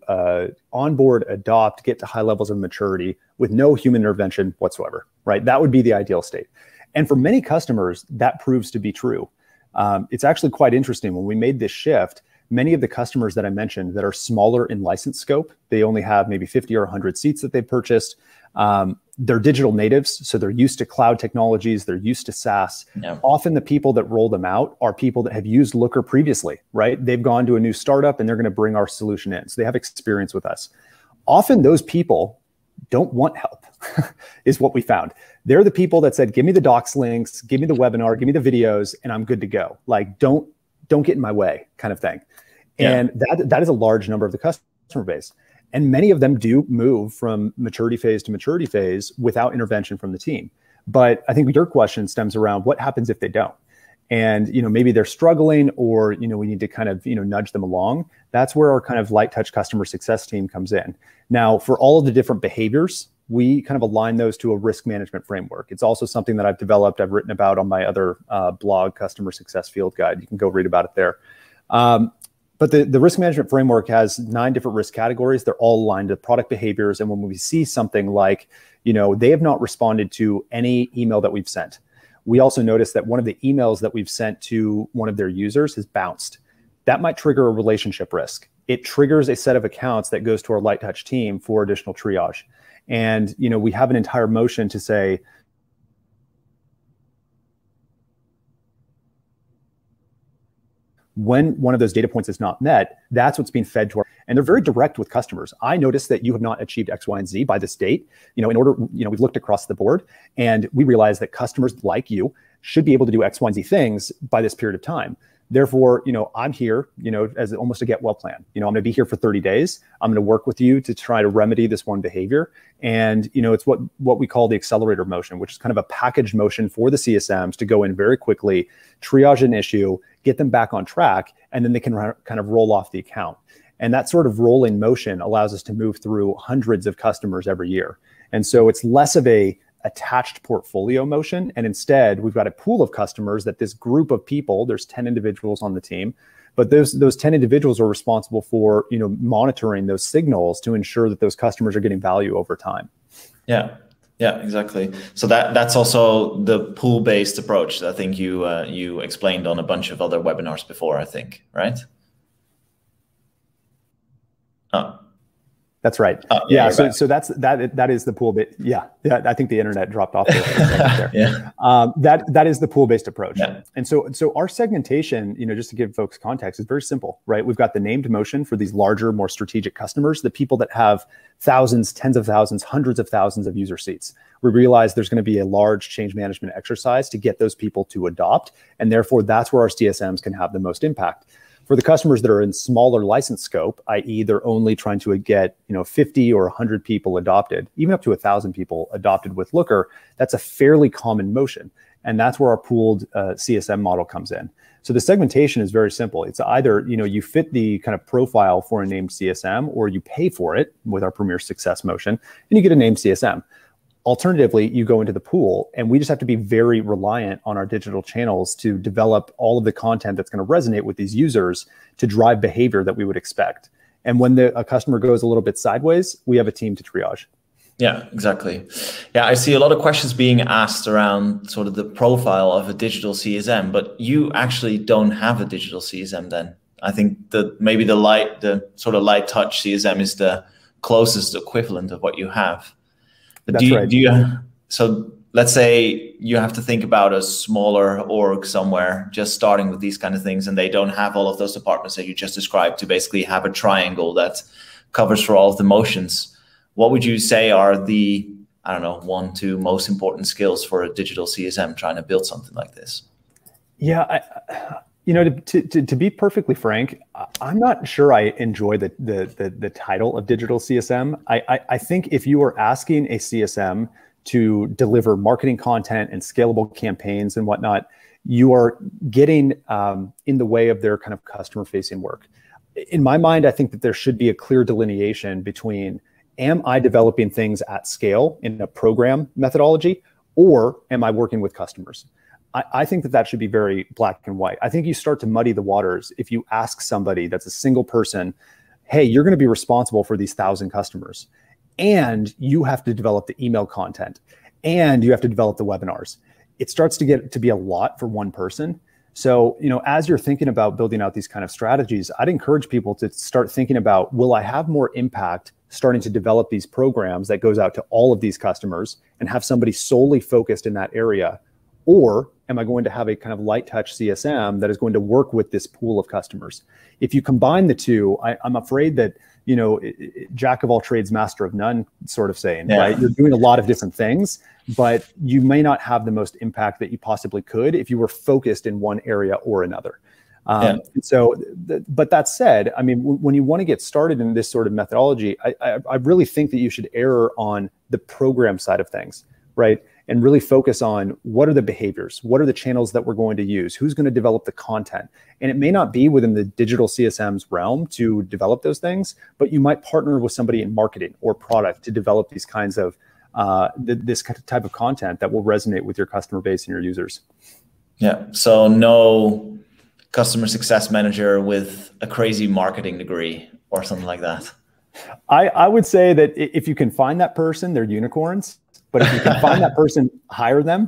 onboard, adopt, get to high levels of maturity with no human intervention whatsoever, right? That would be the ideal state. And for many customers, that proves to be true. It's actually quite interesting. When we made this shift, many of the customers that I mentioned that are smaller in license scope, they only have maybe 50 or 100 seats that they've purchased. They're digital natives, so they're used to cloud technologies, they're used to SaaS. Yeah. Often the people that roll them out are people that have used Looker previously, right? They've gone to a new startup and they're going to bring our solution in. So they have experience with us. Often those people don't want help, is what we found. They're the people that said, give me the docs links, give me the webinar, give me the videos, and I'm good to go. Like, don't get in my way kind of thing. Yeah. And that is a large number of the customer base. And many of them do move from maturity phase to maturity phase without intervention from the team. But I think your question stems around what happens if they don't. And maybe they're struggling, or we need to kind of nudge them along. That's where our kind of light touch customer success team comes in. Now, for all of the different behaviors, we kind of align those to a risk management framework. It's also something that I've developed, I've written about on my other blog, Customer Success Field Guide. You can go read about it there. But the risk management framework has 9 different risk categories. They're all aligned to product behaviors. And when we see something like, they have not responded to any email that we've sent, we also notice that one of the emails that we've sent to one of their users has bounced. That might trigger a relationship risk. It triggers a set of accounts that goes to our light touch team for additional triage. And, we have an entire motion to say, when one of those data points is not met, that's what's being fed to our, and they're very direct with customers. I noticed that you have not achieved X, Y, and Z by this date. We've looked across the board and we realize that customers like you should be able to do X, Y, and Z things by this period of time. Therefore, I'm here, as almost a get well plan. I'm going to be here for 30 days. I'm going to work with you to try to remedy this one behavior. And, it's what we call the accelerator motion, which is kind of a packaged motion for the CSMs to go in very quickly, triage an issue, get them back on track, and then they can kind of roll off the account. And that sort of rolling motion allows us to move through hundreds of customers every year. And so it's less of a attached portfolio motion. And instead, we've got a pool of customers that this group of people, there's 10 individuals on the team, but those 10 individuals are responsible for, monitoring those signals to ensure that those customers are getting value over time. Yeah. Yeah, exactly. So that's also the pool-based approach that I think you explained on a bunch of other webinars before, I think, right? Oh. That's right. Yeah. So that is the pool bit. Yeah. I think the internet dropped off there. Yeah. That is the pool-based approach. Yeah. And so our segmentation, just to give folks context, is very simple, right? We've got the named motion for these larger, more strategic customers, the people that have thousands, tens of thousands, hundreds of thousands of user seats. We realize there's going to be a large change management exercise to get those people to adopt. And therefore, that's where our CSMs can have the most impact. For the customers that are in smaller license scope, i.e. they're only trying to get 50 or 100 people adopted, even up to 1,000 people adopted with Looker, that's a fairly common motion. And that's where our pooled CSM model comes in. So the segmentation is very simple. It's either you fit the kind of profile for a named CSM, or you pay for it with our Premier Success motion, and you get a named CSM. Alternatively, you go into the pool, and we just have to be very reliant on our digital channels to develop all of the content that's going to resonate with these users to drive behavior that we would expect. And when a customer goes a little bit sideways, we have a team to triage. Yeah, exactly. Yeah, I see a lot of questions being asked around sort of the profile of a digital CSM, but you actually don't have a digital CSM then. I think that maybe the sort of light touch CSM is the closest equivalent of what you have. But so let's say you have to think about a smaller org somewhere just starting with these kind of things, and they don't have all of those departments that you just described to basically have a triangle that covers for all of the motions. What would you say are the, 1, 2 most important skills for a digital CSM trying to build something like this? Yeah, to be perfectly frank, I'm not sure I enjoy the title of digital CSM. I think if you are asking a CSM to deliver marketing content and scalable campaigns and whatnot, you are getting in the way of their kind of customer-facing work. In my mind, I think that there should be a clear delineation between, am I developing things at scale in a program methodology, or am I working with customers? I think that should be very black and white. I think you start to muddy the waters if you ask somebody that's a single person, hey, you're going to be responsible for these 1,000 customers, and you have to develop the email content, and you have to develop the webinars. It starts to get to be a lot for one person. So, as you're thinking about building out these kind of strategies, I'd encourage people to start thinking about, will I have more impact starting to develop these programs that goes out to all of these customers and have somebody solely focused in that area? Or am I going to have a kind of light touch CSM that is going to work with this pool of customers? If you combine the two, I'm afraid that, jack of all trades, master of none sort of saying, right? You're doing a lot of different things, but you may not have the most impact that you possibly could if you were focused in one area or another. But that said, I mean, when you want to get started in this sort of methodology, I really think that you should err on the program side of things, right? And really focus on what are the behaviors, what are the channels that we're going to use, who's going to develop the content. And it may not be within the digital CSM's realm to develop those things, but you might partner with somebody in marketing or product to develop these kinds of this type of content that will resonate with your customer base and your users. Yeah. So no customer success manager with a crazy marketing degree or something like that. I would say that if you can find that person, they're unicorns. But if you can find that person, hire them,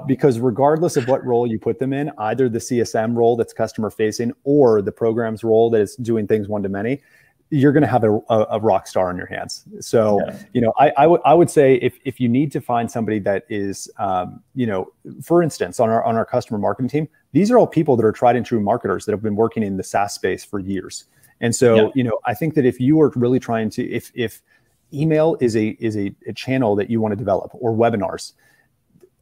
because regardless of what role you put them in, either the CSM role that's customer facing or the programs role that is doing things one-to-many, you're going to have a rock star on your hands. So, I would say if you need to find somebody that is, for instance, on our customer marketing team, these are all people that are tried and true marketers that have been working in the SaaS space for years. And so, I think that if you are really trying to, if email is a channel that you want to develop, or webinars,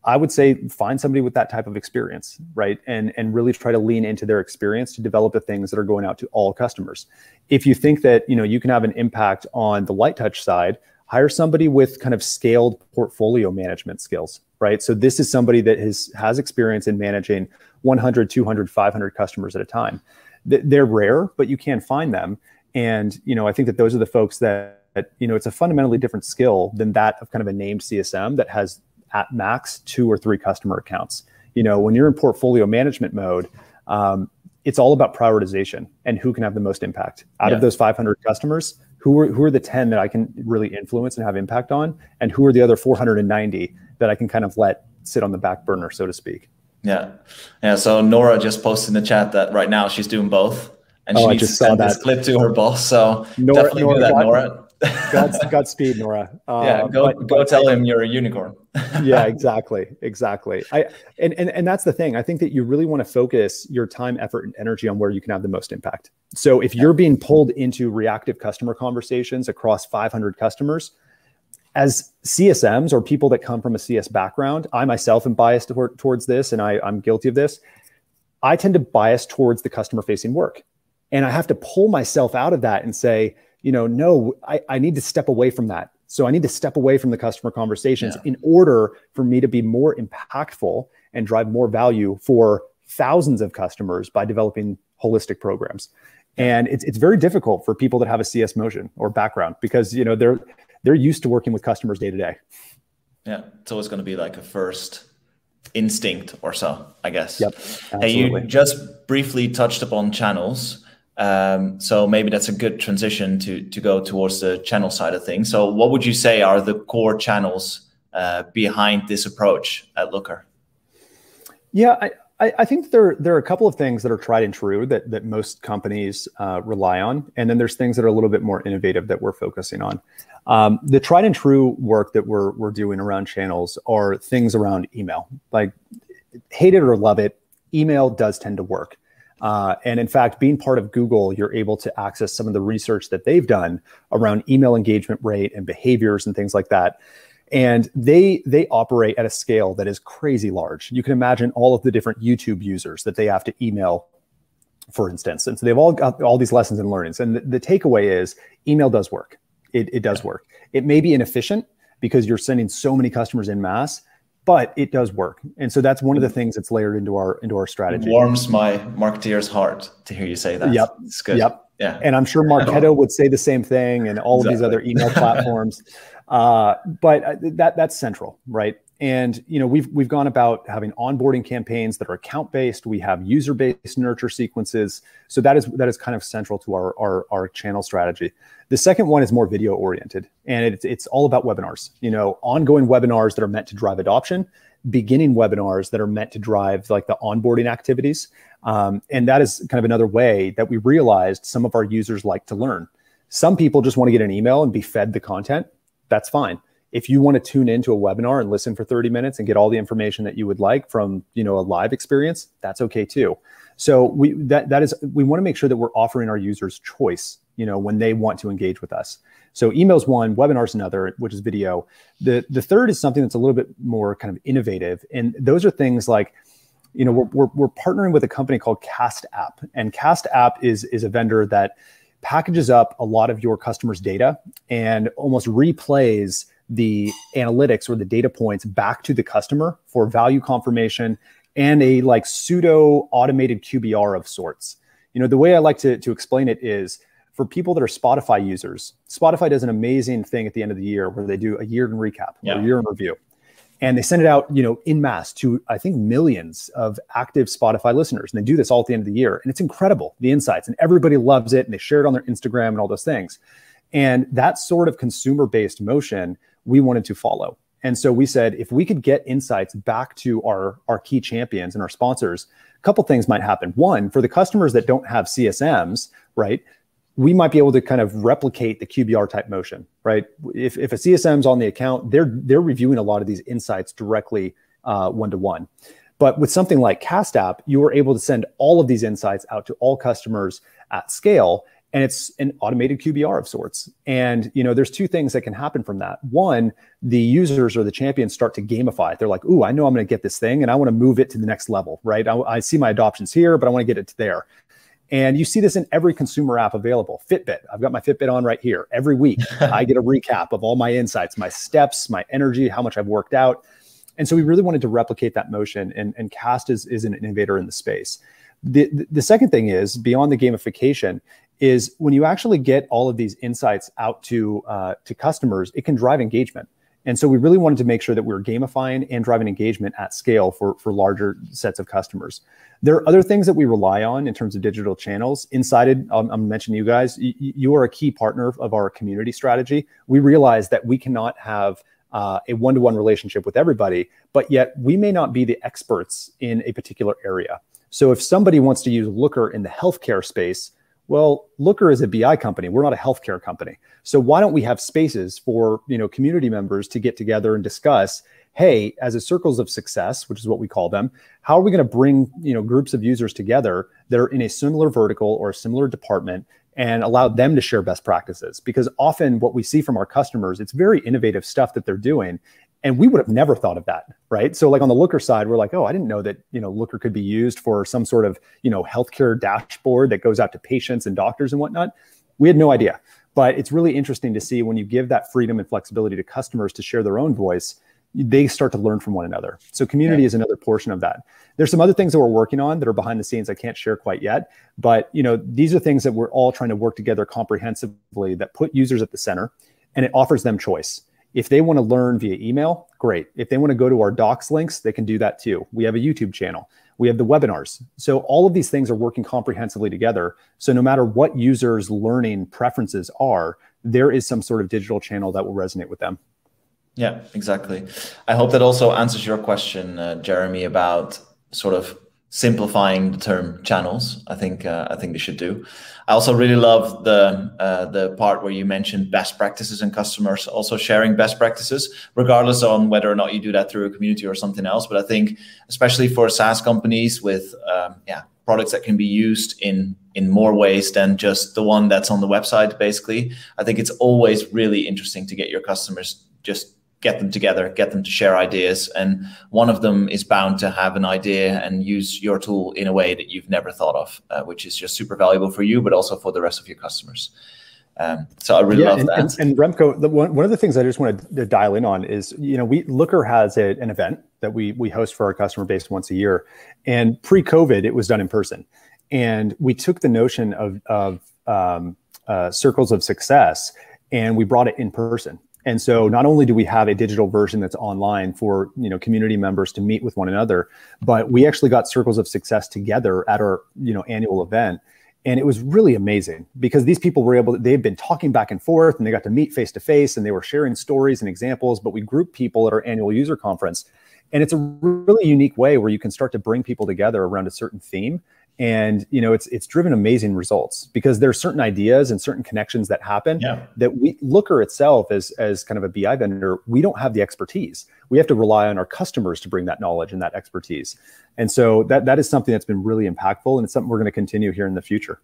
I would say find somebody with that type of experience, right? And really try to lean into their experience to develop the things that are going out to all customers. If you think that, you can have an impact on the light touch side, hire somebody with kind of scaled portfolio management skills, right? So this is somebody that has experience in managing 100, 200, 500 customers at a time. They're rare, but you can find them. And, I think that those are the folks that, it's a fundamentally different skill than that of kind of a named CSM that has at max 2 or 3 customer accounts. When you're in portfolio management mode, it's all about prioritization and who can have the most impact. Out of those 500 customers, who are the 10 that I can really influence and have impact on, and who are the other 490 that I can kind of let sit on the back burner, so to speak. Yeah. So Nora just posted in the chat that right now she's doing both, and she needs to send this clip to her boss. So definitely do that, Nora. Godspeed, Nora. Go tell him you're a unicorn. Yeah, exactly. And that's the thing. I think that you really want to focus your time, effort, and energy on where you can have the most impact. So if you're being pulled into reactive customer conversations across 500 customers, as CSMs or people that come from a CS background, I myself am biased towards this, and I'm guilty of this. I tend to bias towards the customer-facing work, and I have to pull myself out of that and say, no, I need to step away from that. So I need to step away from the customer conversations in order for me to be more impactful and drive more value for thousands of customers by developing holistic programs. And it's very difficult for people that have a CS motion or background, because they're used to working with customers day to day. Yeah, it's always going to be like a first instinct or so, I guess. Yep. Hey, you just briefly touched upon channels. So maybe that's a good transition to go towards the channel side of things. So what would you say are the core channels behind this approach at Looker? Yeah, I think there are a couple of things that are tried and true that most companies rely on. And then there's things that are a little bit more innovative that we're focusing on. The tried and true work that we're doing around channels are things around email. Like, hate it or love it, email does tend to work. And in fact, being part of Google, you're able to access some of the research that they've done around email engagement rate and behaviors and things like that. And they operate at a scale that is crazy large. You can imagine all of the different YouTube users that they have to email, for instance. And so they've all got all these lessons and learnings. And the takeaway is email does work. It does work. It may be inefficient because you're sending so many customers en masse, but it does work. And so that's one of the things that's layered into our strategy. It warms my marketeer's heart to hear you say that. Yep. It's good. Yep. Yeah. And I'm sure Marketo would say the same thing, and all of these other email platforms. But that's central, right? And we've gone about having onboarding campaigns that are account-based. We have user-based nurture sequences. So that is kind of central to our channel strategy. The second one is more video-oriented, and it's all about webinars. Ongoing webinars that are meant to drive adoption, beginning webinars that are meant to drive like the onboarding activities. And that is kind of another way that we realized some of our users like to learn. Some people just want to get an email and be fed the content. That's fine. If you want to tune into a webinar and listen for 30 minutes and get all the information that you would like from, a live experience, that's okay too. So we want to make sure that we're offering our users choice, when they want to engage with us. So email's one, webinar's another, which is video. The third is something that's a little bit more kind of innovative. And those are things like, we're partnering with a company called Cast App, and Cast App is a vendor that packages up a lot of your customers' data and almost replays the analytics or the data points back to the customer for value confirmation and a like pseudo automated QBR of sorts. The way I like to explain it is for people that are Spotify users, Spotify does an amazing thing at the end of the year where they do a year in recap or a year in review. And they send it out, en masse to, I think, millions of active Spotify listeners. And they do this all at the end of the year. And it's incredible, the insights. And everybody loves it. And they share it on their Instagram and all those things. And that sort of consumer-based motion, we wanted to follow. And so we said, if we could get insights back to our key champions and our sponsors, a couple things might happen. One, for the customers that don't have CSMs, right, we might be able to kind of replicate the QBR type motion, right? If a CSM's on the account, they're reviewing a lot of these insights directly one-to-one. But with something like Cast App, you are able to send all of these insights out to all customers at scale, and it's an automated QBR of sorts. And there's two things that can happen from that. One, the users or the champions start to gamify it. They're like, ooh, I know I'm going to get this thing, and I want to move it to the next level, right? I see my adoptions here, but I want to get it to there. And you see this in every consumer app available. Fitbit, I've got my Fitbit on right here. Every week, I get a recap of all my insights, my steps, my energy, how much I've worked out. And so we really wanted to replicate that motion, and Cast is an innovator in the space. The second thing is, beyond the gamification, is when you actually get all of these insights out to customers, it can drive engagement. And so we really wanted to make sure that we were gamifying and driving engagement at scale for larger sets of customers. There are other things that we rely on in terms of digital channels. Insighted, I'm mentioning you guys, you are a key partner of our community strategy. We realize that we cannot have a one-to-one relationship with everybody, but yet we may not be the experts in a particular area. So if somebody wants to use Looker in the healthcare space, well, Looker is a BI company. We're not a healthcare company. So why don't we have spaces for community members to get together and discuss, hey, as a circles of success, which is what we call them, how are we going to bring groups of users together that are in a similar vertical or a similar department and allow them to share best practices? Because often what we see from our customers, it's very innovative stuff that they're doing. And we would have never thought of that, right? So like on the Looker side, we're like, oh, I didn't know that, Looker could be used for some sort of, healthcare dashboard that goes out to patients and doctors and whatnot. We had no idea. But it's really interesting to see when you give that freedom and flexibility to customers to share their own voice, they start to learn from one another. So community is another portion of that. There's some other things that we're working on that are behind the scenes I can't share quite yet. But these are things that we're all trying to work together comprehensively that put users at the center, and it offers them choice. If they want to learn via email, great. If they want to go to our docs links, they can do that too. We have a YouTube channel. We have the webinars. So all of these things are working comprehensively together. So no matter what users' learning preferences are, there is some sort of digital channel that will resonate with them. Yeah, exactly. I hope that also answers your question, Jeremy, about sort of simplifying the term channels. I think they should do. I also really love the part where you mentioned best practices and customers also sharing best practices, regardless on whether or not you do that through a community or something else. But I think especially for SaaS companies with products that can be used in more ways than just the one that's on the website, basically, I think it's always really interesting to get your customers, just get them together, get them to share ideas. And one of them is bound to have an idea and use your tool in a way that you've never thought of, which is just super valuable for you, but also for the rest of your customers. So I really love that. And Remco, one of the things I just wanted to dial in on is, Looker has an event that we host for our customer base once a year. And pre-COVID, it was done in person. And we took the notion of circles of success and we brought it in person. And so not only do we have a digital version that's online for, community members to meet with one another, but we actually got circles of success together at our, annual event. And it was really amazing because they've been talking back and forth, and they got to meet face to face, and they were sharing stories and examples, but we grouped people at our annual user conference. And it's a really unique way where you can start to bring people together around a certain theme. And, it's driven amazing results because there are certain ideas and certain connections that happen that Looker itself as kind of a BI vendor, we don't have the expertise. We have to rely on our customers to bring that knowledge and that expertise. And so that is something that's been really impactful, and it's something we're going to continue here in the future.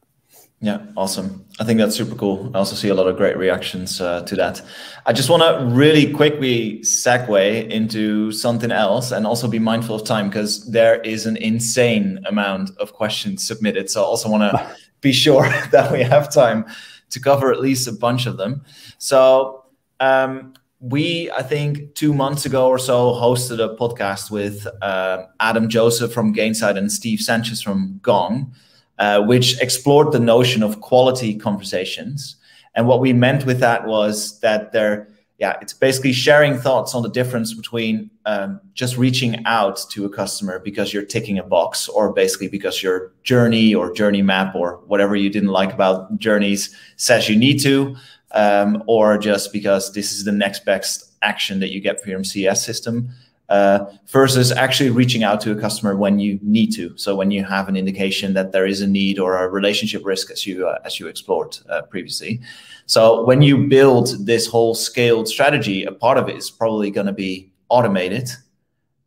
Yeah, awesome. I think that's super cool. I also see a lot of great reactions to that. I just want to really quickly segue into something else and also be mindful of time because there is an insane amount of questions submitted. So I also want to be sure that we have time to cover at least a bunch of them. So I think 2 months ago or so, hosted a podcast with Adam Joseph from Gainsight and Steve Sanchez from Gong, which explored the notion of quality conversations. And what we meant with that was that it's basically sharing thoughts on the difference between just reaching out to a customer because you're ticking a box, or basically because your journey or journey map or whatever you didn't like about journeys says you need to, or just because this is the next best action that you get from your CS system. Versus actually reaching out to a customer when you need to. So when you have an indication that there is a need or a relationship risk, as you explored previously. So when you build this whole scaled strategy, a part of it is probably going to be automated.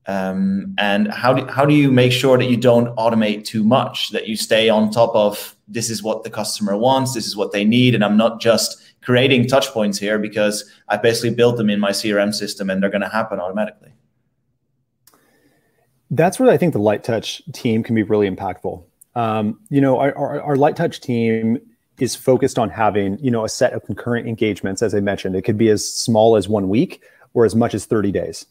And how do you make sure that you don't automate too much, that you stay on top of this is what the customer wants, this is what they need, and I'm not just creating touch points here because I basically built them in my CRM system and they're going to happen automatically. That's where I think the light touch team can be really impactful. Our light touch team is focused on having, a set of concurrent engagements. As I mentioned, it could be as small as 1 week or as much as 30 days.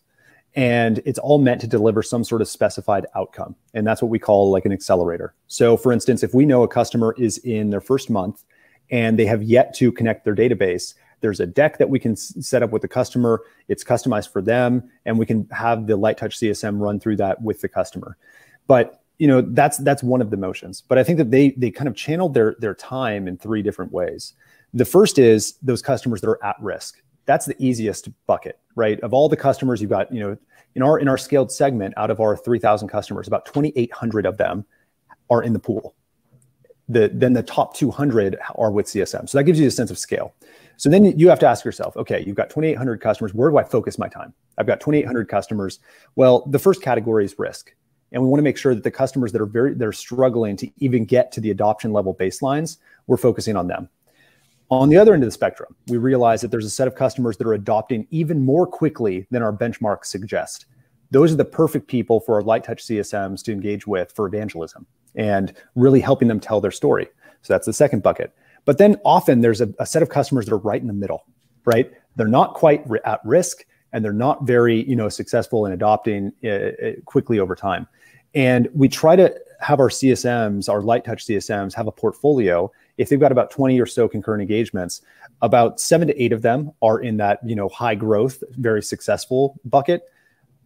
And it's all meant to deliver some sort of specified outcome. And that's what we call like an accelerator. So for instance, if we know a customer is in their first month and they have yet to connect their database, there's a deck that we can set up with the customer. It's customized for them, and we can have the light touch CSM run through that with the customer. But that's one of the motions. But I think that they kind of channeled their time in 3 different ways. The first is those customers that are at risk. That's the easiest bucket, right? Of all the customers you've got, in our scaled segment, out of our 3,000 customers, about 2,800 of them are in the pool. Then the top 200 are with CSM. So that gives you a sense of scale. So then you have to ask yourself, okay, you've got 2,800 customers. Where do I focus my time? I've got 2,800 customers. Well, the first category is risk. And we want to make sure that the customers that are struggling to even get to the adoption level baselines, we're focusing on them. On the other end of the spectrum, we realize that there's a set of customers that are adopting even more quickly than our benchmarks suggest. Those are the perfect people for our light touch CSMs to engage with for evangelism and really helping them tell their story. So that's the second bucket. But then often there's a set of customers that are right in the middle, right? They're not quite at risk, and they're not very, successful in adopting quickly over time. And we try to have our CSMs, our light touch CSMs, have a portfolio. If they've got about 20 or so concurrent engagements, about 7 to 8 of them are in that, high growth, very successful bucket.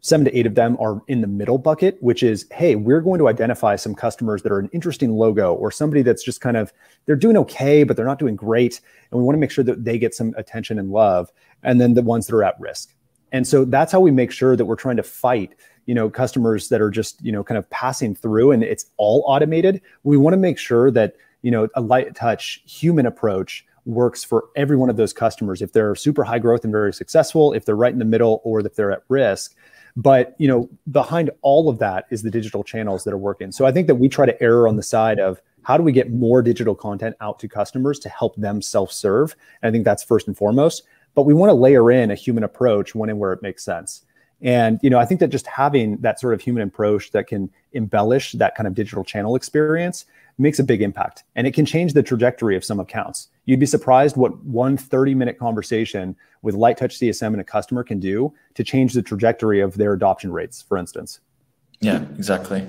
7 to 8 of them are in the middle bucket, which is, hey, we're going to identify some customers that are an interesting logo, or somebody that's just kind of, they're doing okay, but they're not doing great. And we want to make sure that they get some attention and love. And then the ones that are at risk. And so that's how we make sure that we're trying to fight, customers that are just, kind of passing through and it's all automated. We want to make sure that, a light touch human approach works for every one of those customers. If they're super high growth and very successful, if they're right in the middle, or if they're at risk. But, behind all of that is the digital channels that are working. So I think that we try to err on the side of how do we get more digital content out to customers to help them self-serve? And I think that's first and foremost. But we want to layer in a human approach when and where it makes sense. And, I think that just having that sort of human approach that can embellish that kind of digital channel experience makes a big impact. And it can change the trajectory of some accounts. You'd be surprised what one 30-minute conversation with light touch CSM and a customer can do to change the trajectory of their adoption rates, for instance. Yeah, exactly.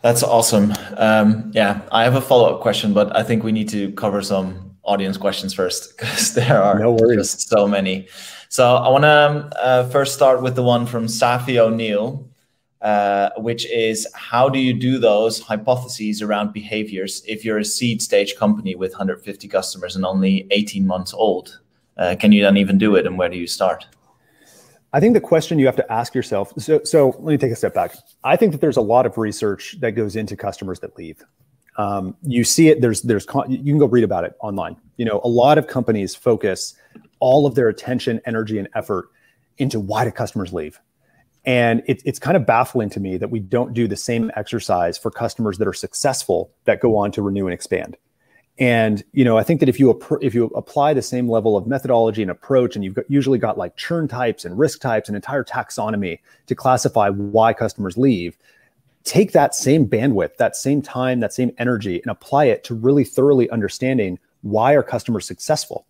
That's awesome. I have a follow-up question, but I think we need to cover some audience questions first, because there are No worries. just so many. So I want to first start with the one from Safi O'Neill, which is, how do you do those hypotheses around behaviors if you're a seed stage company with 150 customers and only 18 months old? Can you then even do it, and where do you start? I think the question you have to ask yourself, so let me take a step back. I think that there's a lot of research that goes into customers that leave. You see it, you can go read about it online. You know, a lot of companies focus all of their attention, energy, and effort into why do customers leave. And it's kind of baffling to me that we don't do the same exercise for customers that are successful that go on to renew and expand. And, you know, I think that if you apply the same level of methodology and approach, and usually got like churn types and risk types and entire taxonomy to classify why customers leave, take that same bandwidth, that same time, that same energy, and apply it to really thoroughly understanding why are customers successful.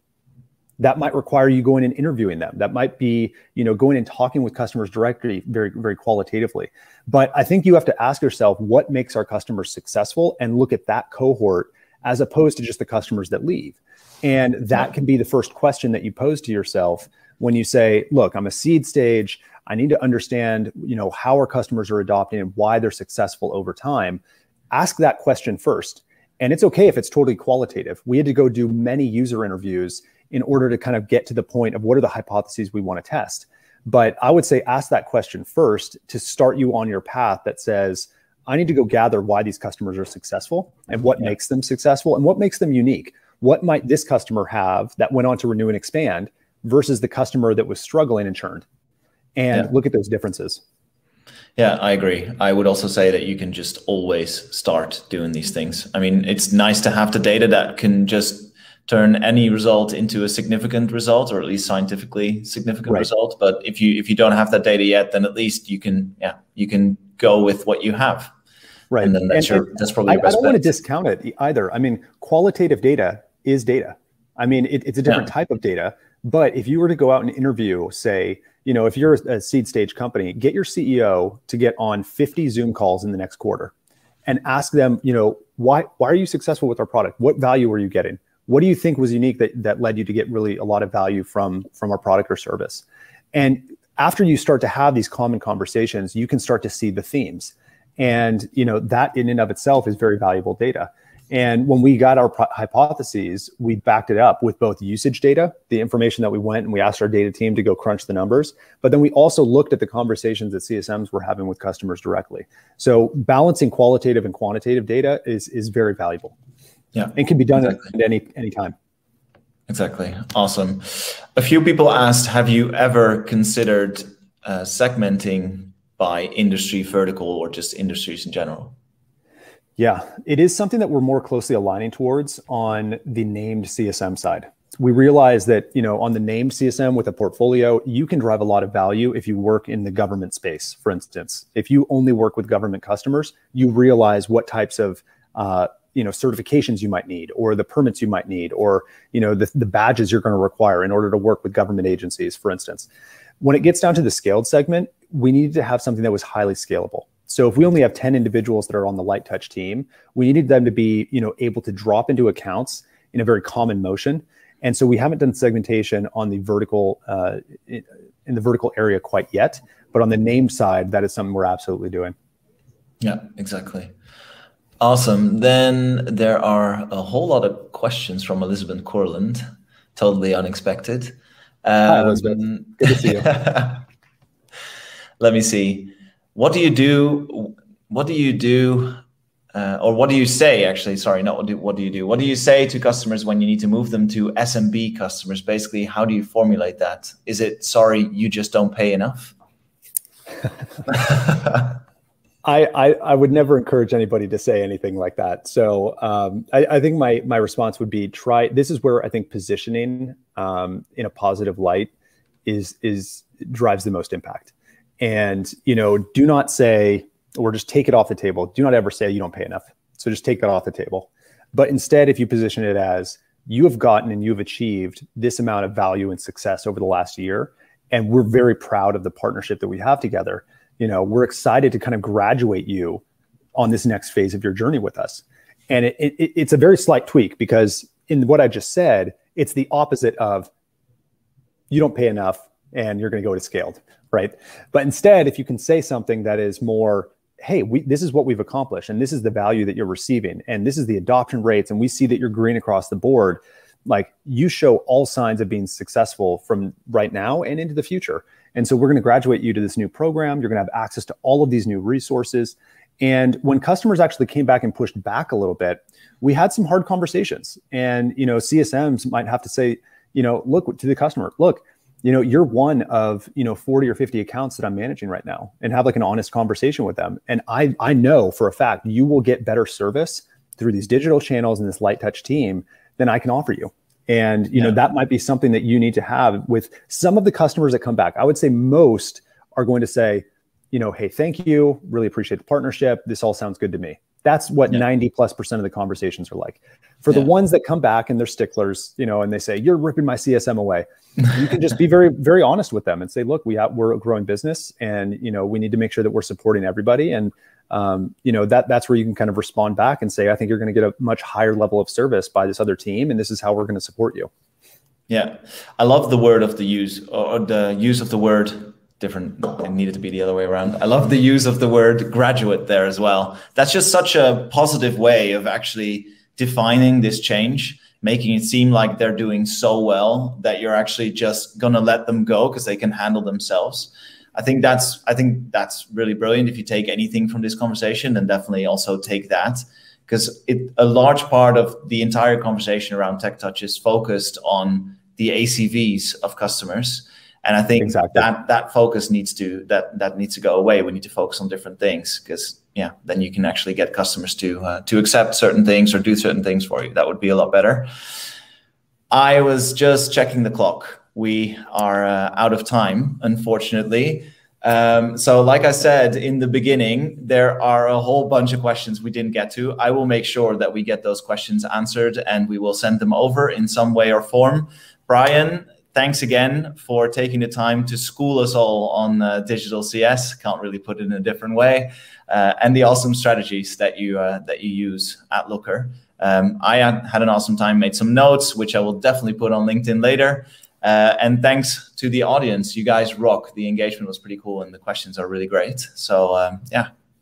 That might require you going and interviewing them. That might be, you know, going and talking with customers directly, very, very qualitatively. But I think you have to ask yourself, what makes our customers successful, and look at that cohort as opposed to just the customers that leave. And that can be the first question that you pose to yourself when you say, look, I'm a seed stage. I need to understand, you know, how our customers are adopting and why they're successful over time. Ask that question first. And it's okay if it's totally qualitative. We had to go do many user interviews in order to kind of get to the point of what are the hypotheses we want to test. But I would say ask that question first to start you on your path that says, I need to go gather why these customers are successful and what makes them successful and what makes them unique. What might this customer have that went on to renew and expand versus the customer that was struggling and churned? And look at those differences. Yeah, I agree. I would also say that you can just always start doing these things. I mean, it's nice to have the data that can just turn any result into a significant result, or at least scientifically significant result. But if you don't have that data yet, then at least you can go with what you have. Right. And then that's probably your best I don't bet. want to discount it either. I mean, qualitative data is data. I mean, it's a different type of data. But if you were to go out and interview, say, you know, if you're a seed stage company, get your CEO to get on 50 Zoom calls in the next quarter and ask them, you know, why are you successful with our product? What value are you getting? What do you think was unique that led you to get really a lot of value from our product or service? And after you start to have these common conversations, you can start to see the themes. And, you know, that in and of itself is very valuable data. And when we got our hypotheses, we backed it up with both usage data, the information that we went and we asked our data team to go crunch the numbers, but then we also looked at the conversations that CSMs were having with customers directly. So balancing qualitative and quantitative data is very valuable. Yeah, and can be done at any time. Exactly. Awesome. A few people asked, have you ever considered segmenting by industry vertical or just industries in general? Yeah, it is something that we're more closely aligning towards on the named CSM side. We realize that, you know, on the named CSM with a portfolio, you can drive a lot of value if you work in the government space, for instance. If you only work with government customers, you realize what types of certifications you might need, or the permits you might need, or, you know, the badges you're going to require in order to work with government agencies, for instance. When it gets down to the scaled segment, we needed to have something that was highly scalable. So if we only have 10 individuals that are on the light touch team, we needed them to be, you know, able to drop into accounts in a very common motion. And so we haven't done segmentation on the vertical in the vertical area quite yet, but on the named side, that is something we're absolutely doing. Yeah, exactly. Awesome. Then there are a whole lot of questions from Elizabeth Corland, totally unexpected. Hi, Elizabeth. Good to see you. Let me see. What do you do? What do you do? Or what do you say, actually? Sorry, not what do you do? What do you say to customers when you need to move them to SMB customers? Basically, how do you formulate that? Is it, sorry, you just don't pay enough? I would never encourage anybody to say anything like that. So I think my response would be this is where I think positioning in a positive light drives the most impact. And, you know, do not say, or just take it off the table. Do not ever say you don't pay enough. So just take that off the table. But instead, if you position it as you have gotten and you've achieved this amount of value and success over the last year, and we're very proud of the partnership that we have together, you know, we're excited to kind of graduate you on this next phase of your journey with us. And it's a very slight tweak, because in what I just said, it's the opposite of you don't pay enough and you're going to go to scaled, right? But instead, if you can say something that is more, hey, this is what we've accomplished and this is the value that you're receiving and this is the adoption rates and we see that you're green across the board, like you show all signs of being successful from right now and into the future. And so we're going to graduate you to this new program. You're going to have access to all of these new resources. And when customers actually came back and pushed back a little bit, we had some hard conversations. And, CSMs might have to say, look to the customer, look, you're one of, 40 or 50 accounts that I'm managing right now, and have like an honest conversation with them. And I know for a fact you will get better service through these digital channels and this light touch team than I can offer you. And, that might be something that you need to have with some of the customers that come back. I would say most are going to say, hey, thank you. Really appreciate the partnership. This all sounds good to me. That's what 90+% of the conversations are like. For the ones that come back and they're sticklers, and they say, you're ripping my CSM away. You can just be very, very honest with them and say, look, we're a growing business and, we need to make sure that we're supporting everybody. And, that's where you can kind of respond back and say, I think you're going to get a much higher level of service by this other team. And this is how we're going to support you. Yeah. I love the word of the use, or the use of the word different. It needed to be the other way around. I love the use of the word graduate there as well. That's just such a positive way of actually defining this change, making it seem like they're doing so well that you're actually just going to let them go because they can handle themselves. I think that's really brilliant. If you take anything from this conversation, then definitely also take that, because a large part of the entire conversation around Tech Touch is focused on the ACVs of customers. And I think that focus needs to go away. We need to focus on different things, because then you can actually get customers to accept certain things or do certain things for you. That would be a lot better. I was just checking the clock. We are out of time, unfortunately. So like I said in the beginning, there are a whole bunch of questions we didn't get to. I will make sure that we get those questions answered and we will send them over in some way or form. Brian, thanks again for taking the time to school us all on digital CS. Can't really put it in a different way. And the awesome strategies that you use at Looker. I had an awesome time, made some notes, which I will definitely put on LinkedIn later. And thanks to the audience. You guys rock. The engagement was pretty cool and the questions are really great. So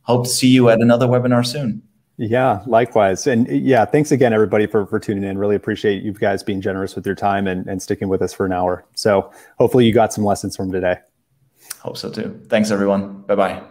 hope to see you at another webinar soon. Yeah, likewise. And thanks again, everybody, for tuning in. Really appreciate you guys being generous with your time and sticking with us for an hour. So hopefully you got some lessons from today. Hope so too. Thanks, everyone. Bye-bye.